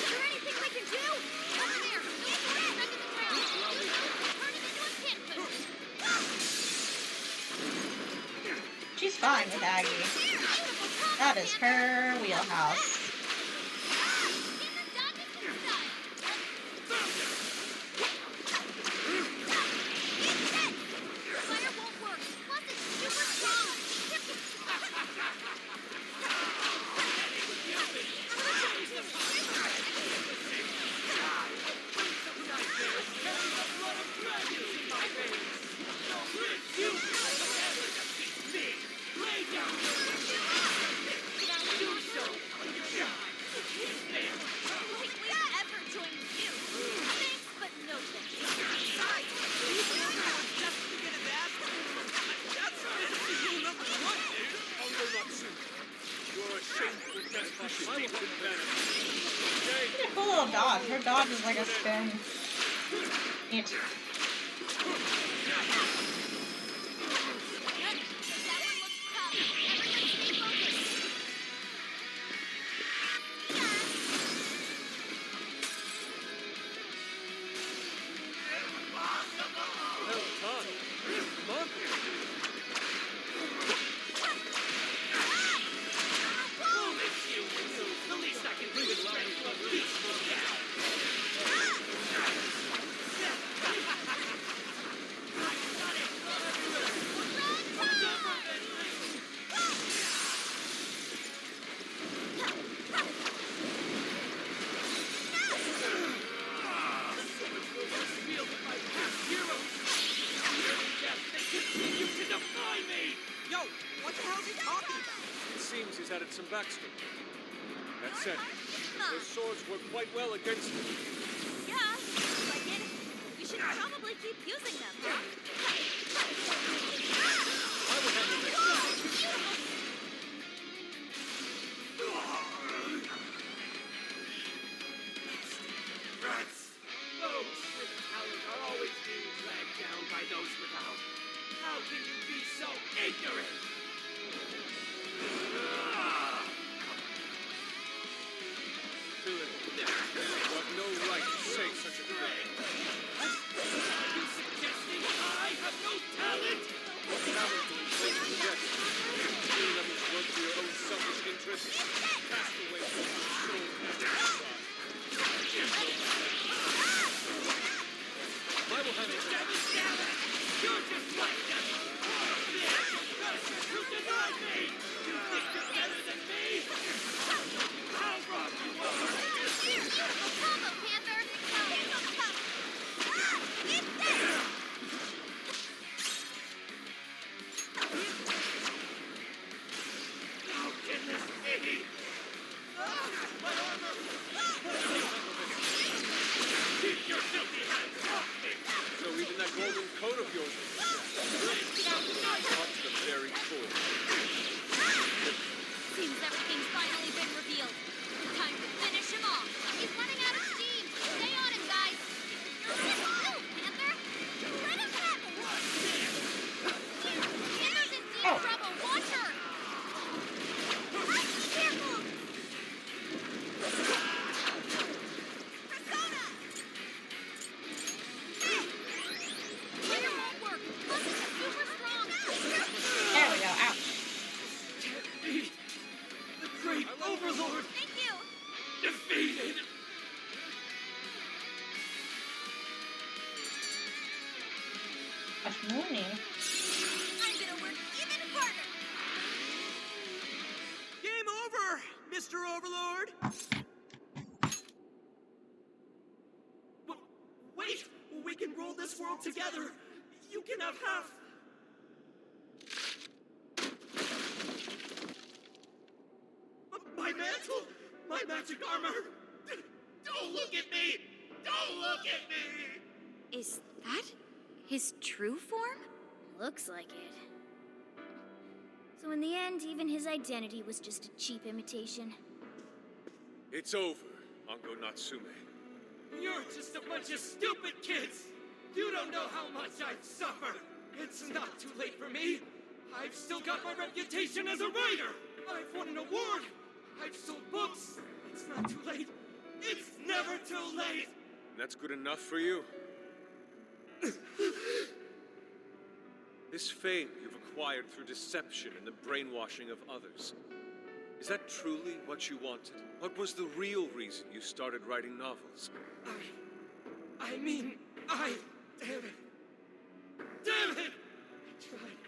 there anything we can do? Up there! He's stuck in the ground. Turn him into a pit post. She's fine with Aggie. That is her wheelhouse. Fire won't work. Plus, it's super strong. She's a cool little dog. Her dog is like a spin. Neat. Yo, what the hell is he talking about? It seems he's added some backstory. That said, those swords work quite well against him. Yeah, like it. We should probably keep using them, huh? I would have the next one. Rats! Those with talent are always being dragged down by those without. How can you be so ignorant? Philip, you have no right to say such a thing. Are you suggesting I have no talent? Talent Morning. I'm gonna work even harder. Game over, Mr. Overlord! Wait! We can rule this world together! You can have half! My mantle! My magic armor! Don't look at me! Don't look at me! Is that his true form? Looks like it. So in the end, even his identity was just a cheap imitation. It's over, Ango Natsume. You're just a bunch of stupid kids! You don't know how much I've suffered! It's not too late for me! I've still got my reputation as a writer! I've won an award! I've sold books! It's not too late! It's never too late! That's good enough for you? This fame you've acquired through deception and the brainwashing of others. Is that truly what you wanted? What was the real reason you started writing novels? I mean, damn it! Damn it! I tried.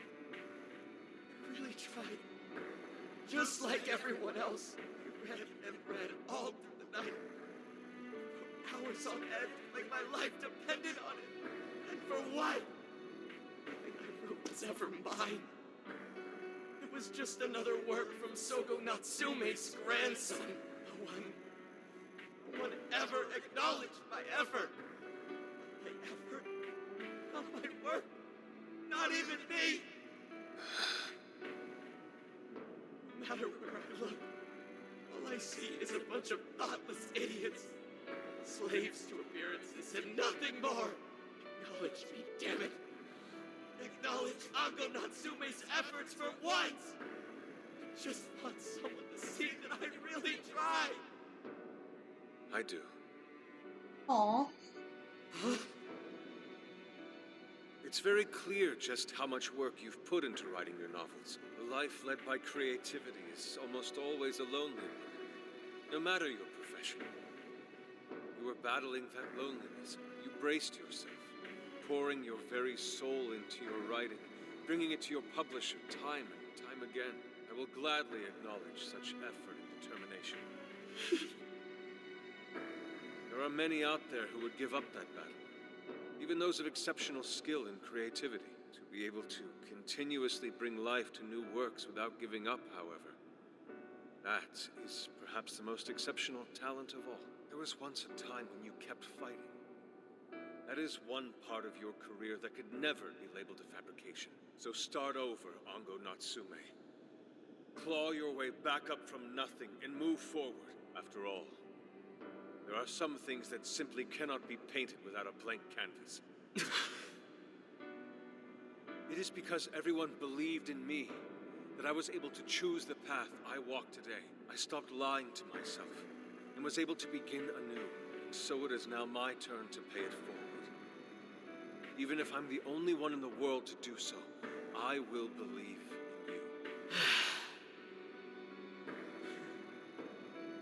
I really tried. Just like everyone else, I read and read all through the night. Hours on end, like my life depended on it. And for what? Nothing I wrote was ever mine. It was just another work from Sogo Natsume's grandson. No one ever acknowledged my effort. My effort, not my work, not even me. No matter where I look, all I see is a bunch of thoughtless idiots. Slaves to appearances and nothing more. Acknowledge me, damn it. Acknowledge Ango Natsume's efforts for once. I just want someone to see that I really tried. I do. Aw. Huh? It's very clear just how much work you've put into writing your novels. A life led by creativity is almost always a lonely one, no matter your profession. You were battling that loneliness. You braced yourself, pouring your very soul into your writing, bringing it to your publisher time and time again. I will gladly acknowledge such effort and determination. There are many out there who would give up that battle. Even those of exceptional skill and creativity. To be able to continuously bring life to new works without giving up, however, that is perhaps the most exceptional talent of all. There was once a time when you kept fighting. That is one part of your career that could never be labeled a fabrication. So start over, Ango Natsume. Claw your way back up from nothing and move forward. After all, there are some things that simply cannot be painted without a blank canvas. It is because everyone believed in me that I was able to choose the path I walk today. I stopped lying to myself and was able to begin anew. And so it is now my turn to pay it forward. Even if I'm the only one in the world to do so, I will believe in you.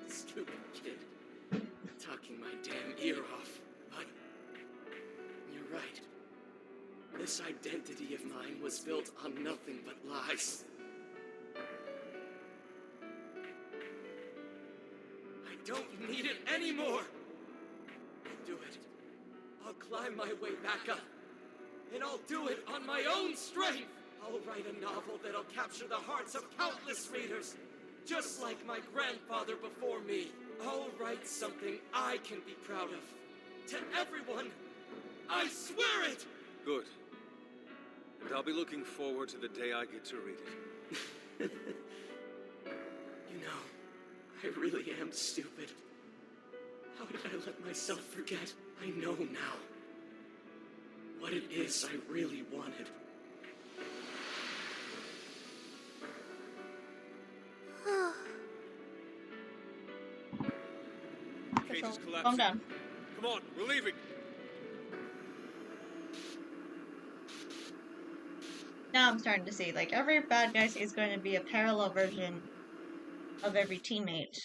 Stupid kid. Talking my damn ear off. But you're right. This identity of mine was built on nothing but lies. I don't need it anymore! I'll do it. I'll climb my way back up. And I'll do it on my own strength! I'll write a novel that'll capture the hearts of countless readers, just like my grandfather before me. I'll write something I can be proud of. To everyone, I swear it! Good. And I'll be looking forward to the day I get to read it. You know, I really am stupid. How did I let myself forget? I know now what it is I really wanted. Cage is Calm collapsing. down. Come on, we're leaving. Now I'm starting to see, like, every bad guy is going to be a parallel version of every teammate.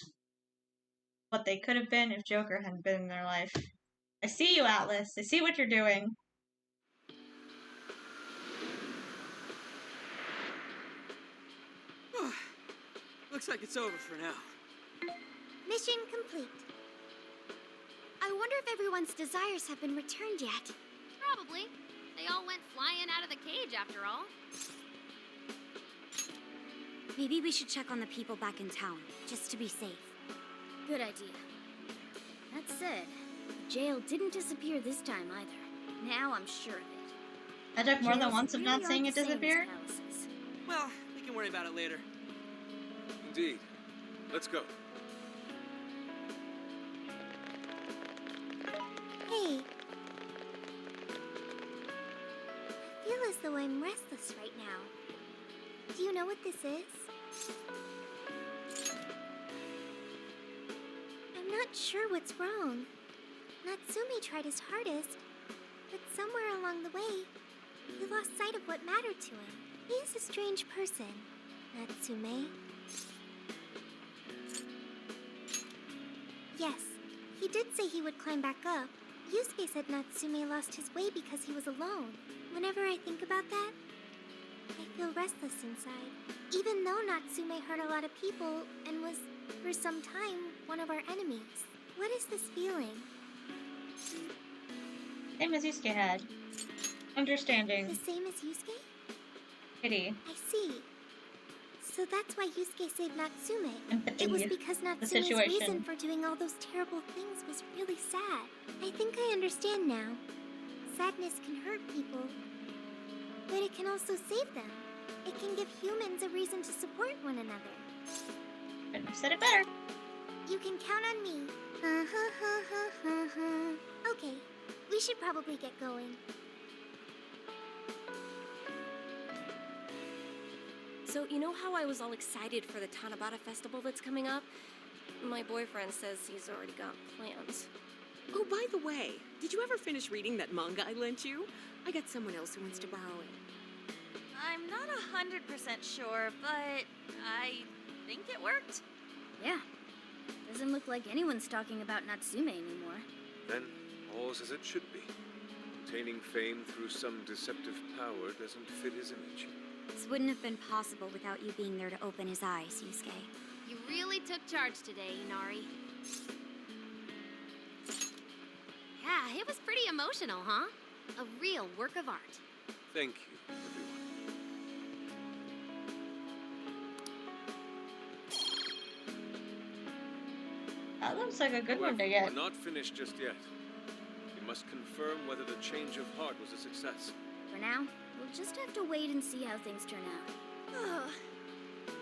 What they could have been if Joker hadn't been in their life. I see you, Atlas. I see what you're doing. Looks like it's over for now. Mission complete. I wonder if everyone's desires have been returned yet. Probably. They all went flying out of the cage after all. Maybe we should check on the people back in town, just to be safe. Good idea. That said, the jail didn't disappear this time either. Now I'm sure of it. I took more than Jails once of really not seeing aren't it the same as disappear. palaces. Well, we can worry about it later. Indeed. Let's go. Hey. I feel as though I'm restless right now. Do you know what this is? I'm not sure what's wrong. Natsume tried his hardest, but somewhere along the way, he lost sight of what mattered to him. He is a strange person, Natsume. Yes, he did say he would climb back up. Yusuke said Natsume lost his way because he was alone. Whenever I think about that, I feel restless inside. Even though Natsume hurt a lot of people and was, for some time, one of our enemies. What is this feeling? Same as Yusuke had. Understanding. The same as Yusuke? Pity. I see. So that's why Yusuke saved Natsume. Empathy. It was because Natsume's situation. reason for doing all those terrible things was really sad. I think I understand now. Sadness can hurt people, but it can also save them. It can give humans a reason to support one another. Couldn't have said it better. You can count on me. Okay, we should probably get going. So, you know how I was all excited for the Tanabata festival that's coming up? My boyfriend says he's already got plans. Oh, by the way, did you ever finish reading that manga I lent you? I got someone else who wants to borrow it. I'm not 100% sure, but I think it worked. Yeah. Doesn't look like anyone's talking about Natsume anymore. Then, all's as it should be. Obtaining fame through some deceptive power doesn't fit his image. This wouldn't have been possible without you being there to open his eyes, Yusuke. You really took charge today, Inari. Yeah, it was pretty emotional, huh? A real work of art. Thank you, everyone. That looks like a good one to However, get. we're not finished just yet. We must confirm whether the change of heart was a success. For now, we'll just have to wait and see how things turn out.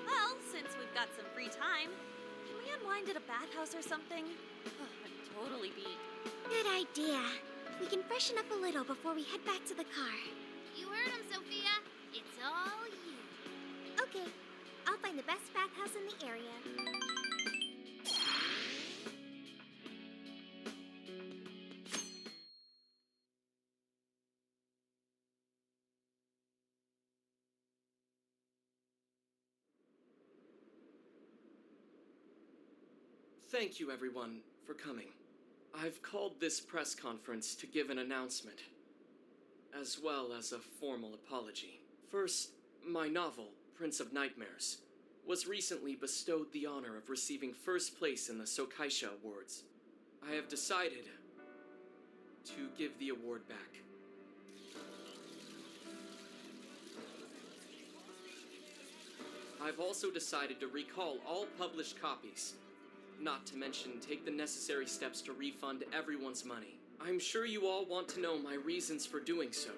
Well, since we've got some free time, can we unwind at a bathhouse or something? I'm totally beat. Good idea. We can freshen up a little before we head back to the car. You heard him, Sophia. It's all you. Okay, I'll find the best bathhouse in the area. Thank you, everyone, for coming. I've called this press conference to give an announcement, as well as a formal apology. First, my novel, Prince of Nightmares, was recently bestowed the honor of receiving first place in the Sokaisha Awards. I have decided to give the award back. I've also decided to recall all published copies, not to mention take the necessary steps to refund everyone's money. I'm sure you all want to know my reasons for doing so.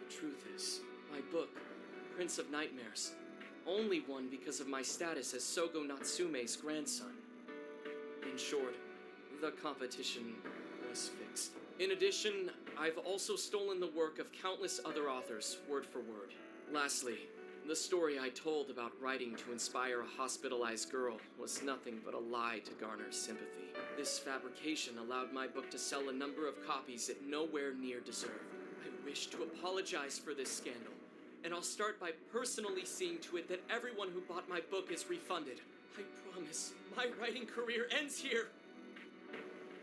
The truth is, my book, Prince of Nightmares, only won because of my status as Sogo Natsume's grandson. In short, the competition was fixed. In addition, I've also stolen the work of countless other authors, word for word. Lastly, the story I told about writing to inspire a hospitalized girl was nothing but a lie to garner sympathy. This fabrication allowed my book to sell a number of copies it nowhere near deserved. I wish to apologize for this scandal, and I'll start by personally seeing to it that everyone who bought my book is refunded. I promise, my writing career ends here.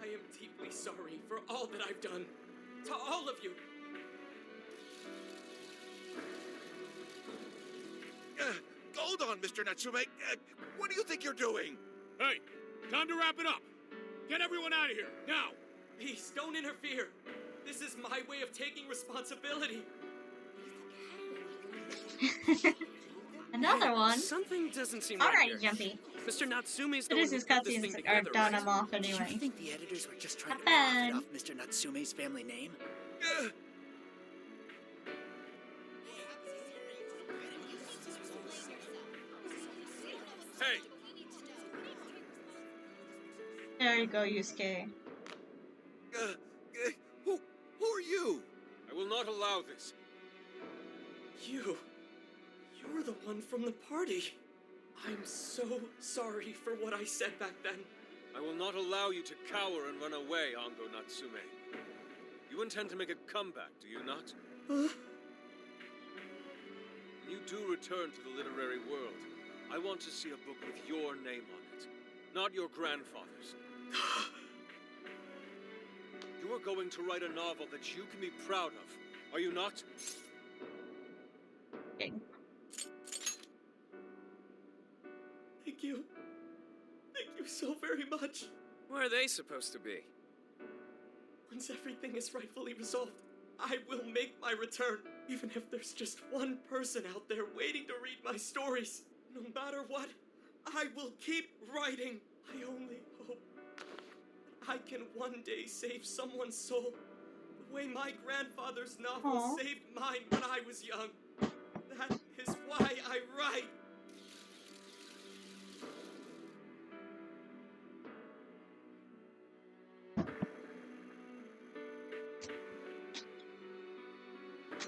I am deeply sorry for all that I've done. To all of you. Go hold on, Mr. Natsume. What do you think you're doing? Hey, time to wrap it up. Get everyone out of here, now! Please, don't interfere. This is my way of taking responsibility. Another one? Something doesn't seem right Alright, here. Jumpy. Mr. Natsume's But the as one his who put this thing cutscenes are together, done, right? I'm off Do you anyway. think the editors were just trying to Not profit bad. off Mr. Natsume's family name? Hey, There you go, Yusuke. Who are you? I will not allow this. You're the one from the party. I'm so sorry for what I said back then. I will not allow you to cower and run away, Ango Natsume. You intend to make a comeback, do you not? Huh? When you do return to the literary world, I want to see a book with your name on it, not your grandfather's. You are going to write a novel that you can be proud of, are you not? Okay. Thank you. Thank you so very much. Where are they supposed to be? Once everything is rightfully resolved, I will make my return, even if there's just one person out there waiting to read my stories. No matter what, I will keep writing. I only hope that I can one day save someone's soul the way my grandfather's novel Aww. saved mine when I was young. That is why I write.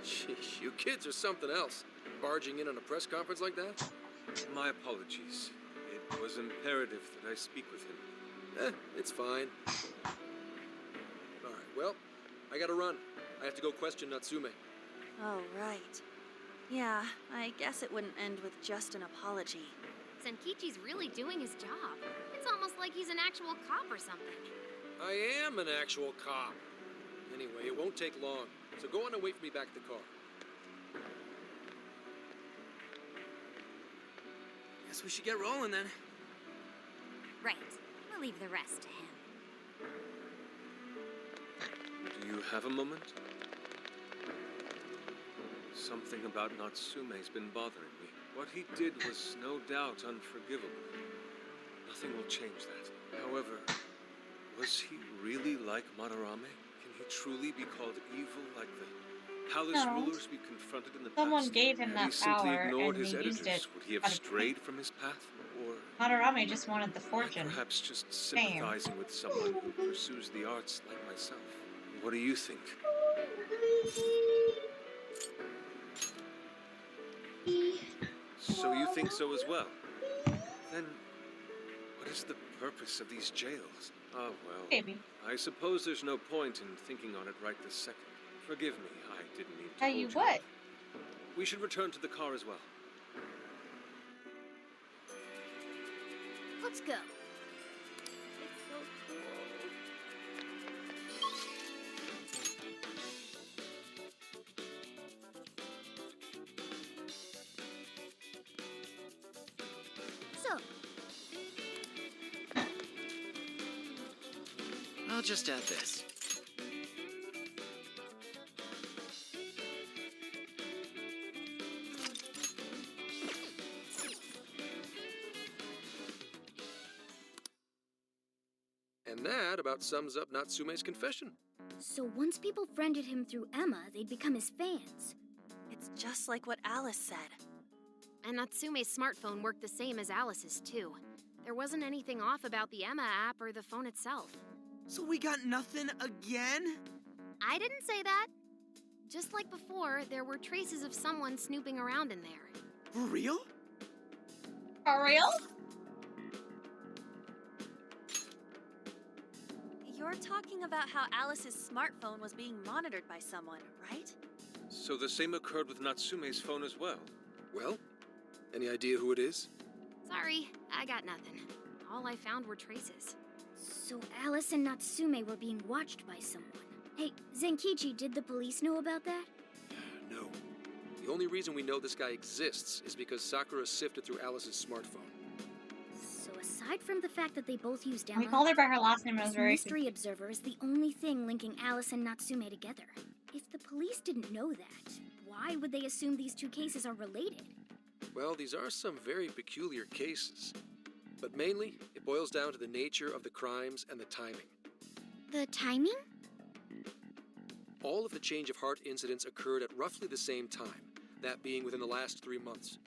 Sheesh, you kids are something else. Barging in on a press conference like that? My apologies. It was imperative that I speak with him. It's fine. Alright, well, I gotta run. I have to go question Natsume. Oh, right. Yeah, I guess it wouldn't end with just an apology. Senkichi's really doing his job. It's almost like he's an actual cop or something. I am an actual cop. Anyway, it won't take long, so go on and wait for me back at the car. Guess we should get rolling then. Right. We'll leave the rest to him. Do you have a moment? Something about Natsume's been bothering me. What he did was no doubt unforgivable. Nothing will change that. However, was he really like Madarame? Can he truly be called evil like the palace No. rulers we confronted in the Someone past? gave him Had that he simply power ignored and his he used editors? it Would he have out of strayed from his path? Or Madarame just wanted the am I fortune. perhaps just Fame. sympathizing with someone who pursues the arts like myself? What do you think? So you think so as well? Then, what is the purpose of these jails? Oh, well. Maybe. I suppose there's no point in thinking on it right this second. Forgive me, I didn't mean to Tell you hold what. We should return to the car as well. Let's go. It's so cool. So, I'll just add this. And that about sums up Natsume's confession. So once people friended him through Emma, they'd become his fans. It's just like what Alice said. and Natsume's smartphone worked the same as Alice's, too. There wasn't anything off about the Emma app or the phone itself. So we got nothing again? I didn't say that. Just like before, there were traces of someone snooping around in there. For real? For real? You're talking about how Alice's smartphone was being monitored by someone, right? So the same occurred with Natsume's phone as well. Well, any idea who it is? Sorry, I got nothing. All I found were traces. So Alice and Natsume were being watched by someone. Hey, Zenkichi, did the police know about that? No. The only reason we know this guy exists is because Sakura sifted through Alice's smartphone. So aside from the fact that they both used We Emma, called her by her last name. I was this very mystery observer is the only thing linking Alice and Natsume together. If the police didn't know that, why would they assume these two cases are related? Well, these are some very peculiar cases. But mainly, it boils down to the nature of the crimes and the timing. The timing? All of the change of heart incidents occurred at roughly the same time, that being within the last 3 months.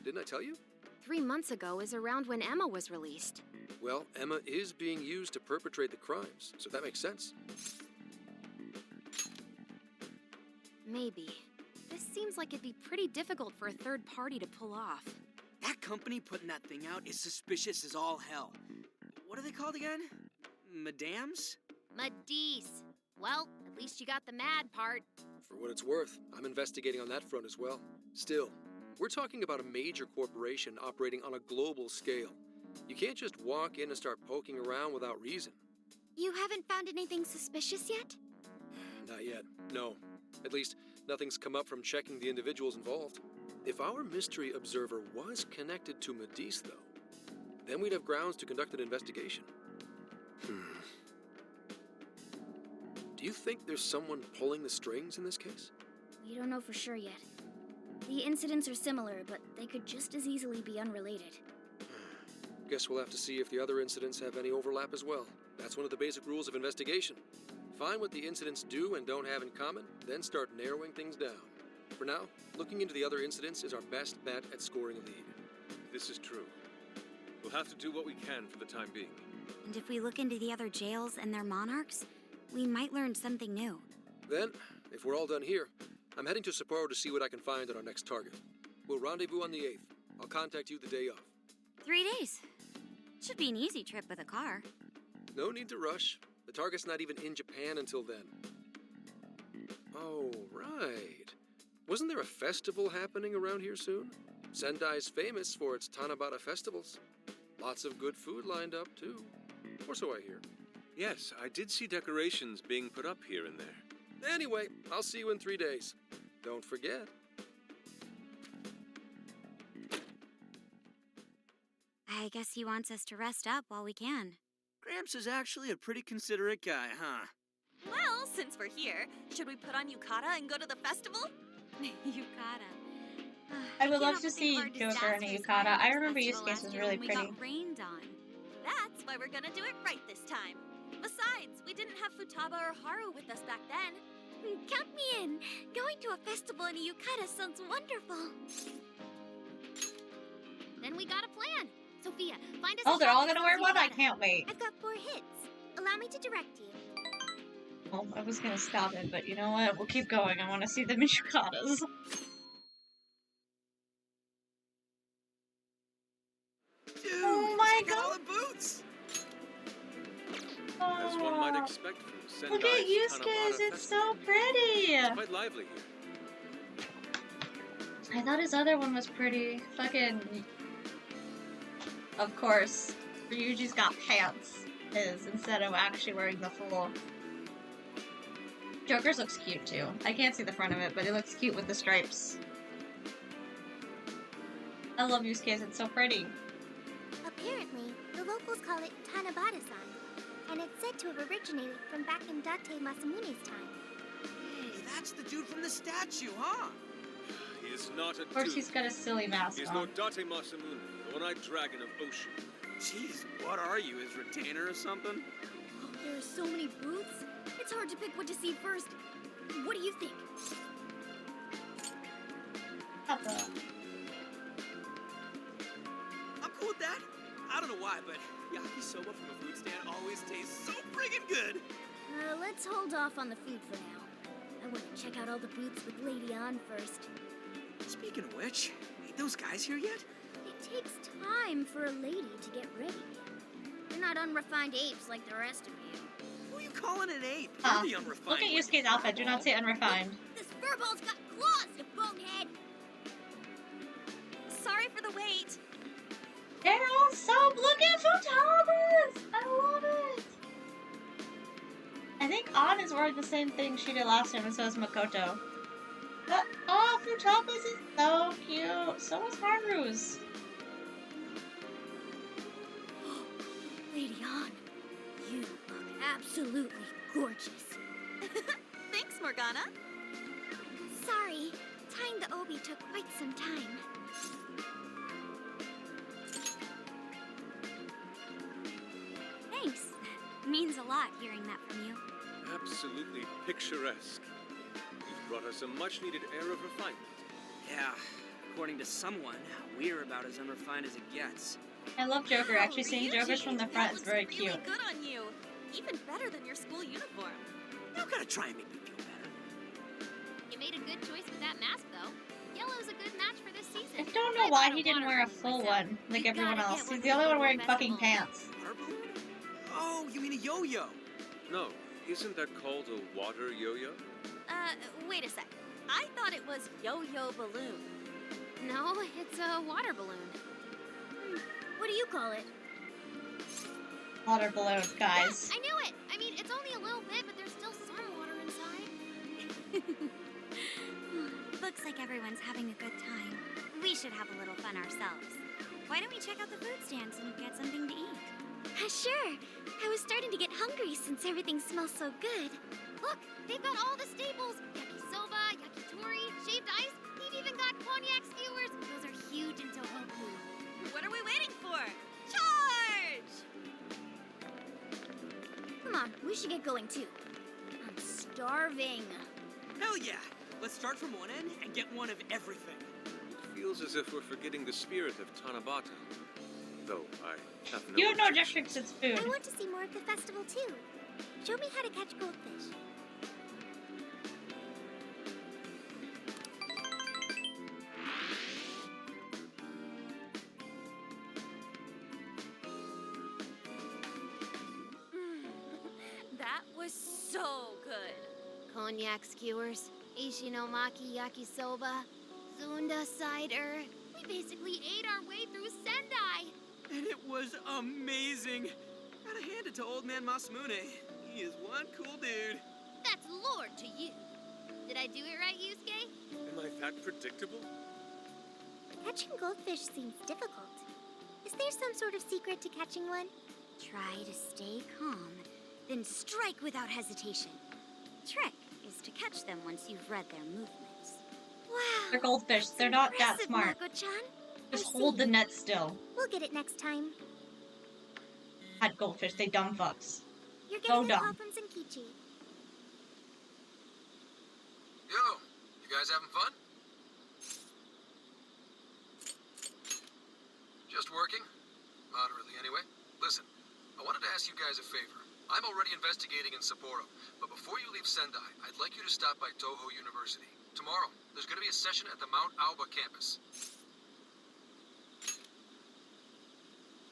Didn't I tell you? 3 months ago is around when Emma was released. Well, Emma is being used to perpetrate the crimes, so that makes sense. Maybe. This seems like it'd be pretty difficult for a third party to pull off. That company putting that thing out is suspicious as all hell. What are they called again? Madams? Madisse. Well, at least you got the mad part. For what it's worth, I'm investigating on that front as well. Still, we're talking about a major corporation operating on a global scale. You can't just walk in and start poking around without reason. You haven't found anything suspicious yet? Not yet, no. At least, nothing's come up from checking the individuals involved. If our mystery observer was connected to Madisse, though, then we'd have grounds to conduct an investigation. Do you think there's someone pulling the strings in this case? We don't know for sure yet. The incidents are similar, but they could just as easily be unrelated. Guess we'll have to see if the other incidents have any overlap as well. That's one of the basic rules of investigation. Find what the incidents do and don't have in common, then start narrowing things down. For now, looking into the other incidents is our best bet at scoring a lead. This is true. We'll have to do what we can for the time being. And if we look into the other jails and their monarchs, we might learn something new. Then, if we're all done here, I'm heading to Sapporo to see what I can find at our next target. We'll rendezvous on the 8th. I'll contact you the day of. 3 days. Should be an easy trip with a car. No need to rush. The target's not even in Japan until then. Oh, right. Wasn't there a festival happening around here soon? Sendai's famous for its Tanabata festivals. Lots of good food lined up, too. Or so I hear. Yes, I did see decorations being put up here and there. Anyway, I'll see you in 3 days. Don't forget. I guess he wants us to rest up while we can. Gramps is actually a pretty considerate guy, huh? Well, since we're here, should we put on yukata and go to the festival? Yukata. I would love to see Joker in a yukata. I remember Yusuke's was really pretty. We got rained on. That's why we're gonna do it right this time. Besides, we didn't have Futaba or Haru with us back then. Count me in! Going to a festival in a yukata sounds wonderful. Then we got a plan. Sophia, find us Oh, a they're all shop that gonna wear sells one? I yukata. can't wait. I've got 4 hits. Allow me to direct you. Well, I was gonna stop it, but you know what? We'll keep going. I want to see the yukatas. Dude, Oh my check out all god! the boots! As one might expect from Sendai's Look at Yusuke's, Tanabata it's so festival. pretty! It's quite lively here. I thought his other one was pretty. Fucking... Of course, Ryuji's got pants, instead of actually wearing the full... Joker's looks cute too. I can't see the front of it, but it looks cute with the stripes. I love Yusuke's, it's so pretty. Apparently, the locals call it Tanabata-san, and it's said to have originated from back in Date Masamune's time. Hey, that's the dude from the statue, huh? He is not a Of course, dude. he's got a silly mask He is on. no Date Masamune, the one-eyed dragon of Ocean. Jeez, what are you, his retainer or something? Oh, there are so many booths. It's hard to pick what to see first. What do you think? Papa. I'm cool with that. I don't know why, but yakisoba from a food stand always tastes so friggin' good. Let's hold off on the food for now. I want to check out all the booths with Lady On first. Speaking of which, ain't those guys here yet? It takes time for a lady to get ready. They're not unrefined apes like the rest of you. Who are you calling an ape? Ah, You're the unrefined look at one. Yusuke's outfit, do not say unrefined. This furball's got claws, you bonehead! Sorry for the wait. They're all so... Look at Futaba's! I love it! I think An is wearing the same thing she did last time, and so is Makoto. Oh, Topaz is so cute. So is Haru's. Lady Han, you look absolutely gorgeous. Thanks, Morgana. Sorry, tying the obi took quite some time. Thanks. Means a lot hearing that from you. Absolutely picturesque. You've brought us a much-needed air of refinement. Yeah, according to someone, we're about as unrefined as it gets. I love Joker. Actually, seeing Ryuji, Joker's from the that front is looks very really cute. good on you. Even better than your school uniform. You gotta try and make me feel better. You made a good choice with that mask, though. Yellow's a good match for this season. I don't know why he didn't wear a full one like everyone else. He's the only one wearing fucking pants. Water balloon? Oh, you mean a yo-yo? No, isn't that called a water yo-yo? Wait a sec. I thought it was yo-yo balloon. No, it's a water balloon. What do you call it? Water balloon, guys. Yeah, I knew it! I mean, it's only a little bit, but there's still some water inside. Looks like everyone's having a good time. We should have a little fun ourselves. Why don't we check out the food stands and get something to eat? Sure. I was starting to get hungry since everything smells so good. Look, they've got all the staples. Yakisoba, yakitori, shaved ice. They've even got cognac skewers. Those are huge in Tohoku. What are we waiting for? Charge! Come on, we should get going too. I'm starving. Hell yeah! Let's start from one end and get one of everything. It feels as if we're forgetting the spirit of Tanabata. Though I have no You have no objection. objection to food. I want to see more of the festival too. Show me how to catch goldfish. That was so good. Cognac skewers, ishinomaki yakisoba, zunda cider. We basically ate our way through Sendai. And it was amazing. Gotta hand it to old man Masamune. He is one cool dude. That's Lord to you. Did I do it right, Yusuke? Am I that predictable? Catching goldfish seems difficult. Is there some sort of secret to catching one? Try to stay calm, then strike without hesitation. Trick is to catch them once you've read their movements. Wow. They're goldfish. They're not that Impressive, smart. Mako-chan. Just I hold see. the net still. We'll get it next time. Had goldfish. They dumb fucks. You're So getting a call dumb. from Zenkichi. Yo, you guys having fun? Just working. Moderately, anyway. Listen, I wanted to ask you guys a favor. I'm already investigating in Sapporo, but before you leave Sendai, I'd like you to stop by Toho University. Tomorrow, there's going to be a session at the Mount Aoba campus.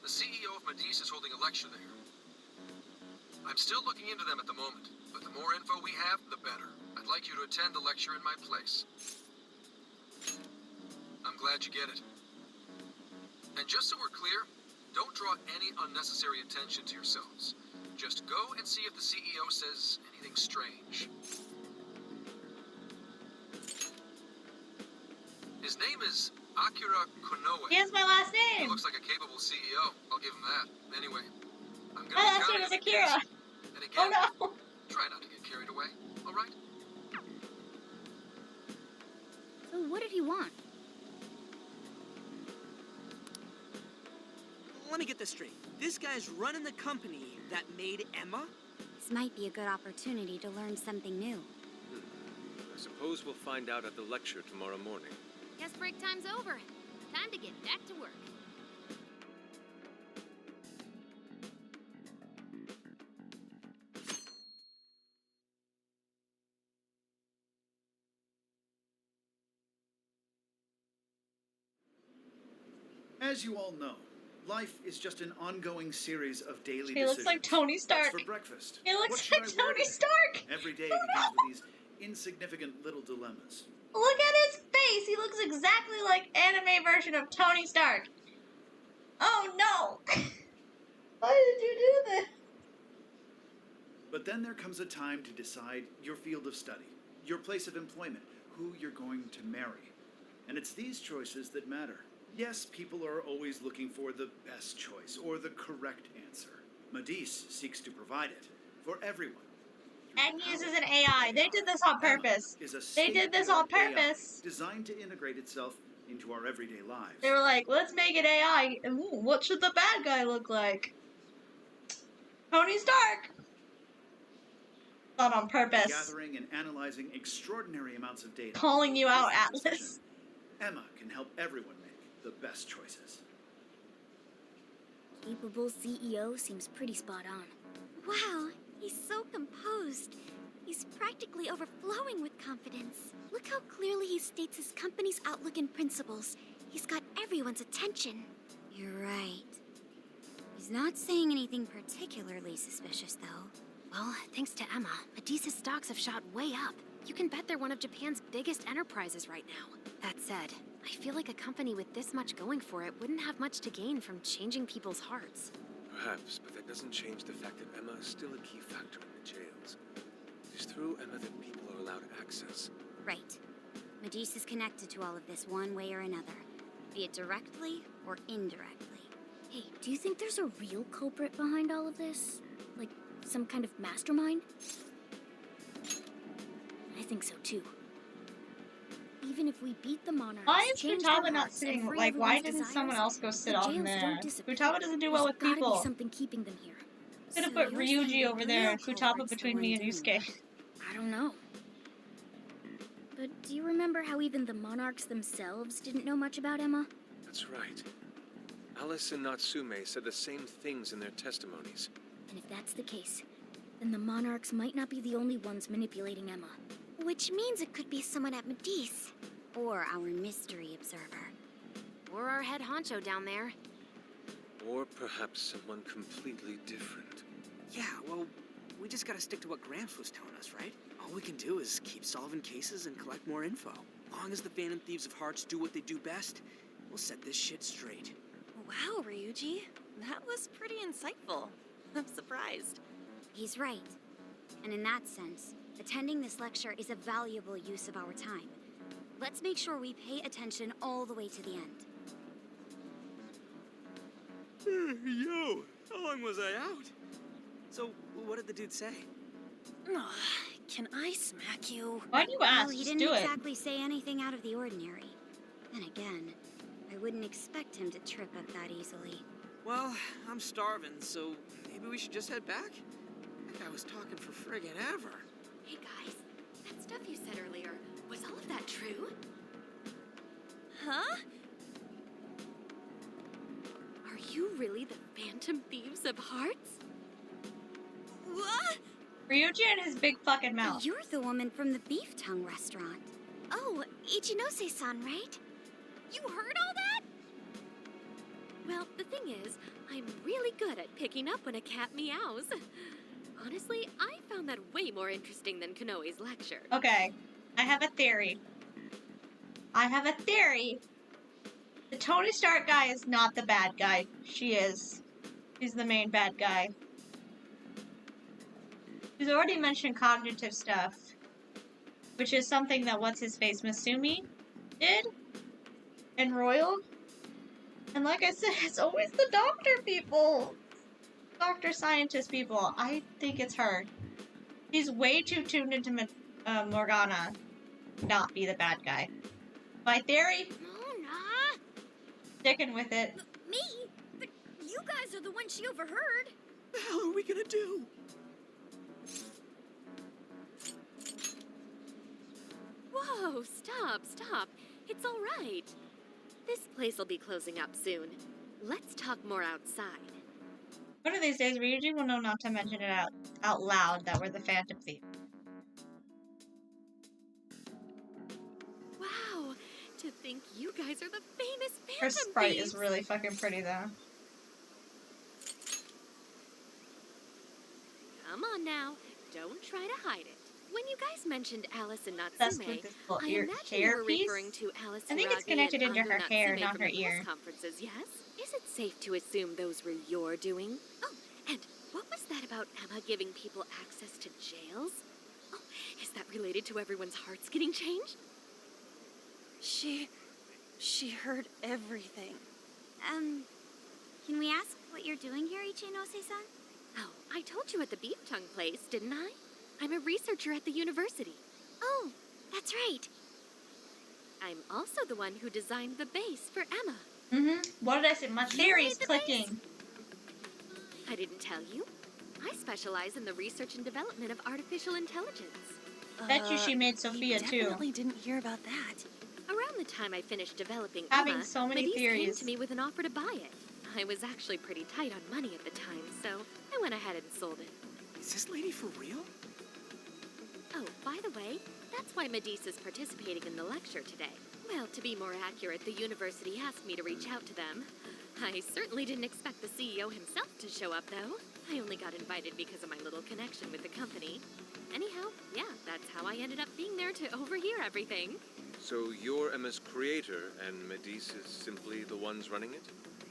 The CEO of Medice is holding a lecture there. I'm still looking into them at the moment, but the more info we have, the better. I'd like you to attend the lecture in my place. I'm glad you get it. And just so we're clear, don't draw any unnecessary attention to yourselves. Just go and see if the CEO says anything strange. His name is Akira Konoe. He has my last He name. looks like a capable CEO. I'll give him that. Anyway, I'm gonna My be last counting name is on you Akira. guys. And again, Oh no. try not to get carried away, all right? So what did he want? Let me get this straight. This guy's running the company that made Emma? This might be a good opportunity to learn something new. I suppose we'll find out at the lecture tomorrow morning. Guess break time's over. Time to get back to work. As you all know, life is just an ongoing series of daily He decisions. looks like Tony Stark. What's for breakfast? He looks What should like I wear Tony today? Stark. Every day begins with these insignificant little dilemmas. Look at his face. He looks exactly like anime version of Tony Stark. Oh no. Why did you do this? But then there comes a time to decide your field of study, your place of employment, who you're going to marry. And it's these choices that matter. Yes, people are always looking for the best choice or the correct answer. Medivh seeks to provide it for everyone. And uses an AI. They did this on purpose. Is a They did this on state-of-the-art AI purpose. designed to integrate itself into our everyday lives. They were like, let's make it AI. Ooh, what should the bad guy look like? Tony Stark. Not on purpose. Gathering and analyzing extraordinary amounts of data. Calling you out, With Atlas. precision, Emma can help everyone make the best choices. Capable CEO seems pretty spot on. Wow, he's so composed. He's practically overflowing with confidence. Look how clearly he states his company's outlook and principles. He's got everyone's attention. You're right. He's not saying anything particularly suspicious, though. Well, thanks to Emma, Medivh's stocks have shot way up. You can bet they're one of Japan's biggest enterprises right now. That said, I feel like a company with this much going for it wouldn't have much to gain from changing people's hearts. Perhaps, but that doesn't change the fact that Emma is still a key factor in the jails. It is through Emma that people are allowed access. Right. Medivh is connected to all of this one way or another, be it directly or indirectly. Hey, do you think there's a real culprit behind all of this? Like, some kind of mastermind? I think so too. Even if we beat the monarchs, Why is change Futaba their not hearts, sitting? and free Like, why everyone's didn't desires, someone else go sit the on jails there? don't disappear. Futaba doesn't do well with There's gotta people. be something keeping them here. Could have So put you're saying Ryuji the over there real and Futaba culprit's the between one me and doing Yusuke. it. I don't know. But do you remember how even the monarchs themselves didn't know much about Emma? That's right. Alice and Natsume said the same things in their testimonies. And if that's the case, then the monarchs might not be the only ones manipulating Emma. Which means it could be someone at Medivh. Or our mystery observer. Or our head honcho down there. Or perhaps someone completely different. Yeah, well, we just gotta stick to what Gramps was telling us, right? All we can do is keep solving cases and collect more info. Long as the Phantom Thieves of Hearts do what they do best, we'll set this shit straight. Wow, Ryuji. That was pretty insightful. I'm surprised. He's right. And in that sense, attending this lecture is a valuable use of our time. Let's make sure we pay attention all the way to the end. Yo, how long was I out? So, what did the dude say? Can I smack you? Why do you ask? Well, he Just didn't do it. exactly say anything out of the ordinary. Then again, I wouldn't expect him to trip up that easily. Well, I'm starving, so maybe we should just head back? That guy was talking for friggin' ever. Hey guys, that stuff you said earlier, was all of that true? Huh? Are you really the Phantom Thieves of Hearts? What? Ryuji and his big fucking mouth. You're the woman from the beef tongue restaurant. Oh, Ichinose-san, right? You heard all that? Well, the thing is, I'm really good at picking up when a cat meows. Honestly, I found that way more interesting than Konoe's lecture. Okay, I have a theory. The Tony Stark guy is not the bad guy. She is. He's the main bad guy. He's already mentioned cognitive stuff, which is something that what's-his-face Masumi did in Royal. And like I said, it's always the doctor people. Doctor scientist people. I think it's her. He's way too tuned into Morgana to not be the bad guy. My theory? Mona! Sticking with it. Me? But you guys are the ones she overheard. What the hell are we gonna do? Whoa, stop. It's all right. This place will be closing up soon. Let's talk more outside. One of these days, Ryuji will know not to mention it out loud that we're the Phantom Thief. Wow, to think you guys are the famous Phantom Her sprite Thieves. is really fucking pretty, though. Come on now, don't try to hide it. When you guys mentioned Alice and That's Natsume, with this little I ear imagine you hair were piece. referring to Alice I think it's Hiragi connected and into her Ando hair, Natsume not from her the ear. press conferences, yes? Is it safe to assume those were your doing? Oh, and what was that about Emma giving people access to jails? Oh, is that related to everyone's hearts getting changed? She She heard everything. Can we ask what you're doing here, Ichinose-san? Oh, I told you at the beef tongue place, didn't I? I'm a researcher at the university. Oh, that's right. I'm also the one who designed the base for Emma. What did I say? My theory is clicking. I didn't tell you. I specialize in the research and development of artificial intelligence. Bet you she made Sophia too. Definitely didn't hear about that. Around the time I finished developing Having Emma, so many Medivh theories. came to me with an offer to buy it. I was actually pretty tight on money at the time, so I went ahead and sold it. Is this lady for real? Oh, by the way, that's why Medivh is participating in the lecture today. Well, to be more accurate, the university asked me to reach out to them. I certainly didn't expect the CEO himself to show up, though. I only got invited because of my little connection with the company. Anyhow, yeah, that's how I ended up being there to overhear everything. So you're Emma's creator, and Medivh is simply the ones running it?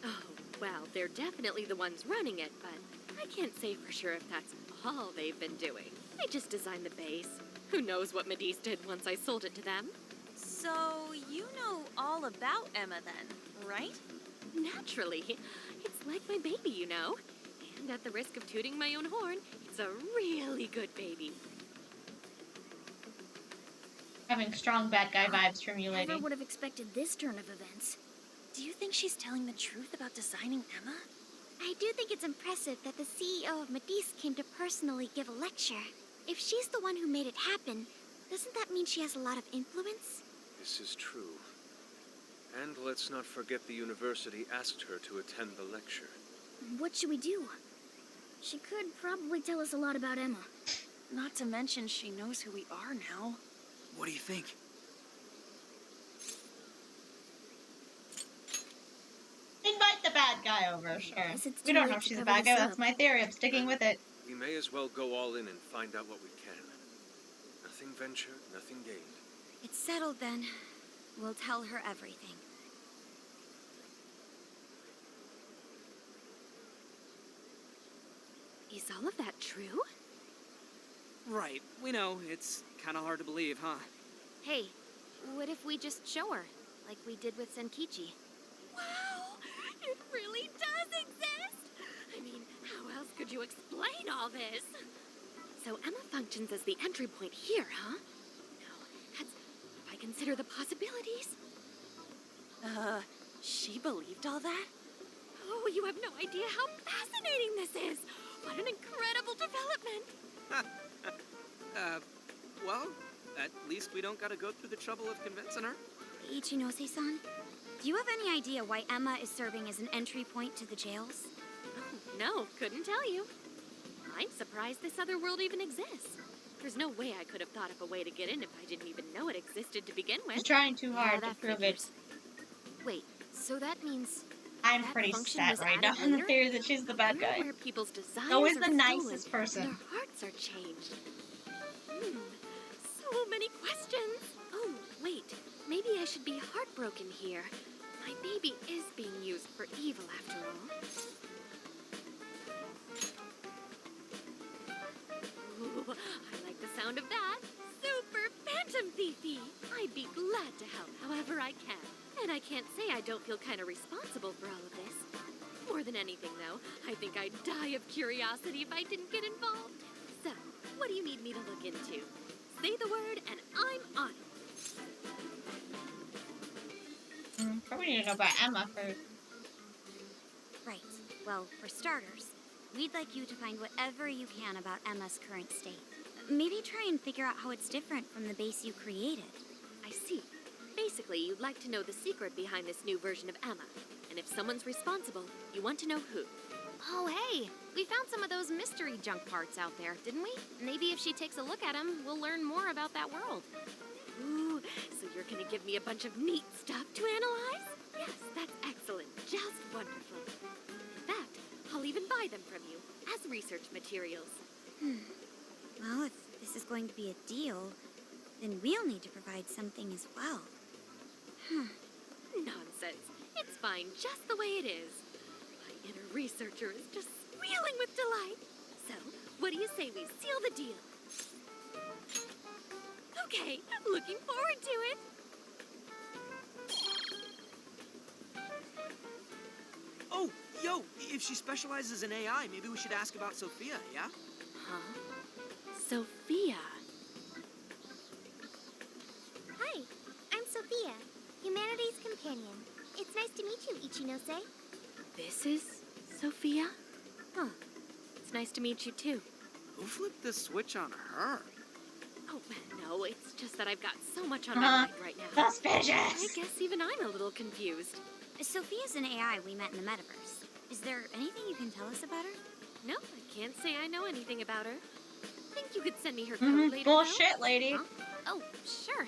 Oh, well, they're definitely the ones running it, but I can't say for sure if that's all they've been doing. I just designed the base. Who knows what Medivh did once I sold it to them? So, you know all about Emma then, right? Naturally. It's like my baby, you know. And at the risk of tooting my own horn, it's a really good baby. Having strong bad guy vibes from you, lady. Never would have expected this turn of events. Do you think she's telling the truth about designing Emma? I do think it's impressive that the CEO of Medivh came to personally give a lecture. If she's the one who made it happen, doesn't that mean she has a lot of influence? This is true. And let's not forget the university asked her to attend the lecture. What should we do? She could probably tell us a lot about Emma. Not to mention she knows who we are now. What do you think? Invite the bad guy over, sure. Guess it's We too don't late know if to she's a cover bad guy. this That's up. my theory. I'm sticking with it. We may as well go all in and find out what we can. Nothing ventured, nothing gained. It's settled then. We'll tell her everything. Is all of that true? Right. We know. It's kind of hard to believe, huh? Hey, what if we just show her, like we did with Senkichi? Wow! It really does exist! I mean, how else could you explain all this? So Emma functions as the entry point here, huh? No, that's... if I consider the possibilities... She believed all that? Oh, you have no idea how fascinating this is! What an incredible development! Well, at least we don't gotta go through the trouble of convincing her. Ichinose-san, do you have any idea why Emma is serving as an entry point to the jails? Oh, no, couldn't tell you. I'm surprised this other world even exists. There's no way I could have thought of a way to get in if I didn't even know it existed to begin with. She's trying too hard to that prove figures. it. Wait, so that means... I'm that pretty function set was right added now on the later? theory that she's the bad I wonder guy. where people's desires Always are the stolen nicest and person. their hearts are changed. So many questions. Oh, wait. Maybe I should be heartbroken here. My baby is being used for evil after all. Ooh, I like the sound of that. Super Phantom Thiefy. I'd be glad to help however I can. And I can't say I don't feel kind of responsible for all of this. More than anything, though, I think I'd die of curiosity if I didn't get involved. So, what do you need me to look into? Say the word, and I'm on it. Probably need to know about Emma first. Right. Well, for starters, we'd like you to find whatever you can about Emma's current state. Maybe try and figure out how it's different from the base you created. I see. Basically, you'd like to know the secret behind this new version of Emma. And if someone's responsible, you want to know who. Oh, hey, we found some of those mystery junk parts out there, didn't we? Maybe if she takes a look at them, we'll learn more about that world. Ooh, so you're gonna give me a bunch of neat stuff to analyze? Yes, that's excellent. Just wonderful. In fact, I'll even buy them from you as research materials. Well, if this is going to be a deal, then we'll need to provide something as well. Nonsense. It's fine just the way it is. My inner researcher is just squealing with delight. So, what do you say we seal the deal? Okay, looking forward to it. Oh, yo, if she specializes in AI, maybe we should ask about Sophia, yeah? Huh? Sophia? Hi, I'm Sophia, Humanity's companion. It's nice to meet you, Ichinose. This is Sophia? Huh. It's nice to meet you too. Who flipped the switch on her? Oh, no, it's just that I've got so much on my mind right now. Suspicious! I guess even I'm a little confused. Sophia's an AI we met in the metaverse. Is there anything you can tell us about her? No, I can't say I know anything about her. Think you could send me her code later, Bullshit, lady. Huh? Oh, sure.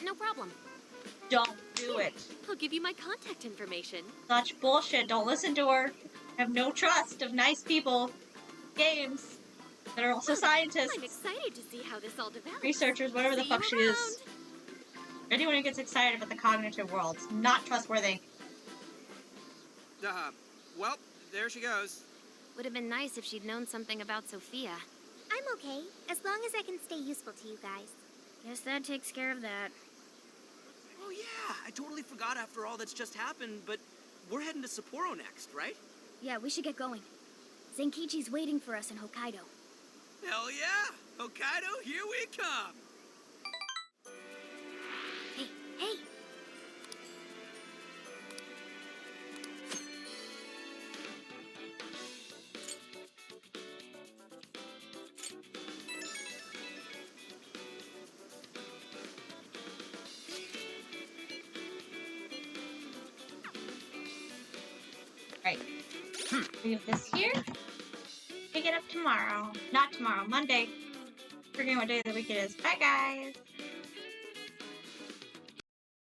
No problem. Don't do it. I'll give you my contact information. Such bullshit. Don't listen to her. I have no trust of nice people. Games. That are also scientists. I'm excited to see how this all develops. Researchers, whatever the See fuck you she around. is. Anyone who gets excited about the cognitive world is not trustworthy. Well, there she goes. Would have been nice if she'd known something about Sophia. I'm okay, as long as I can stay useful to you guys. Guess that takes care of that. Oh yeah, I totally forgot after all that's just happened, but we're heading to Sapporo next, right? Yeah, we should get going. Zenkichi's waiting for us in Hokkaido. Hell yeah! Hokkaido, here we come! Hey, hey! Right. Leave this here. Pick it up tomorrow. Not tomorrow, Monday. Forgetting what day of the week it is. Bye, guys.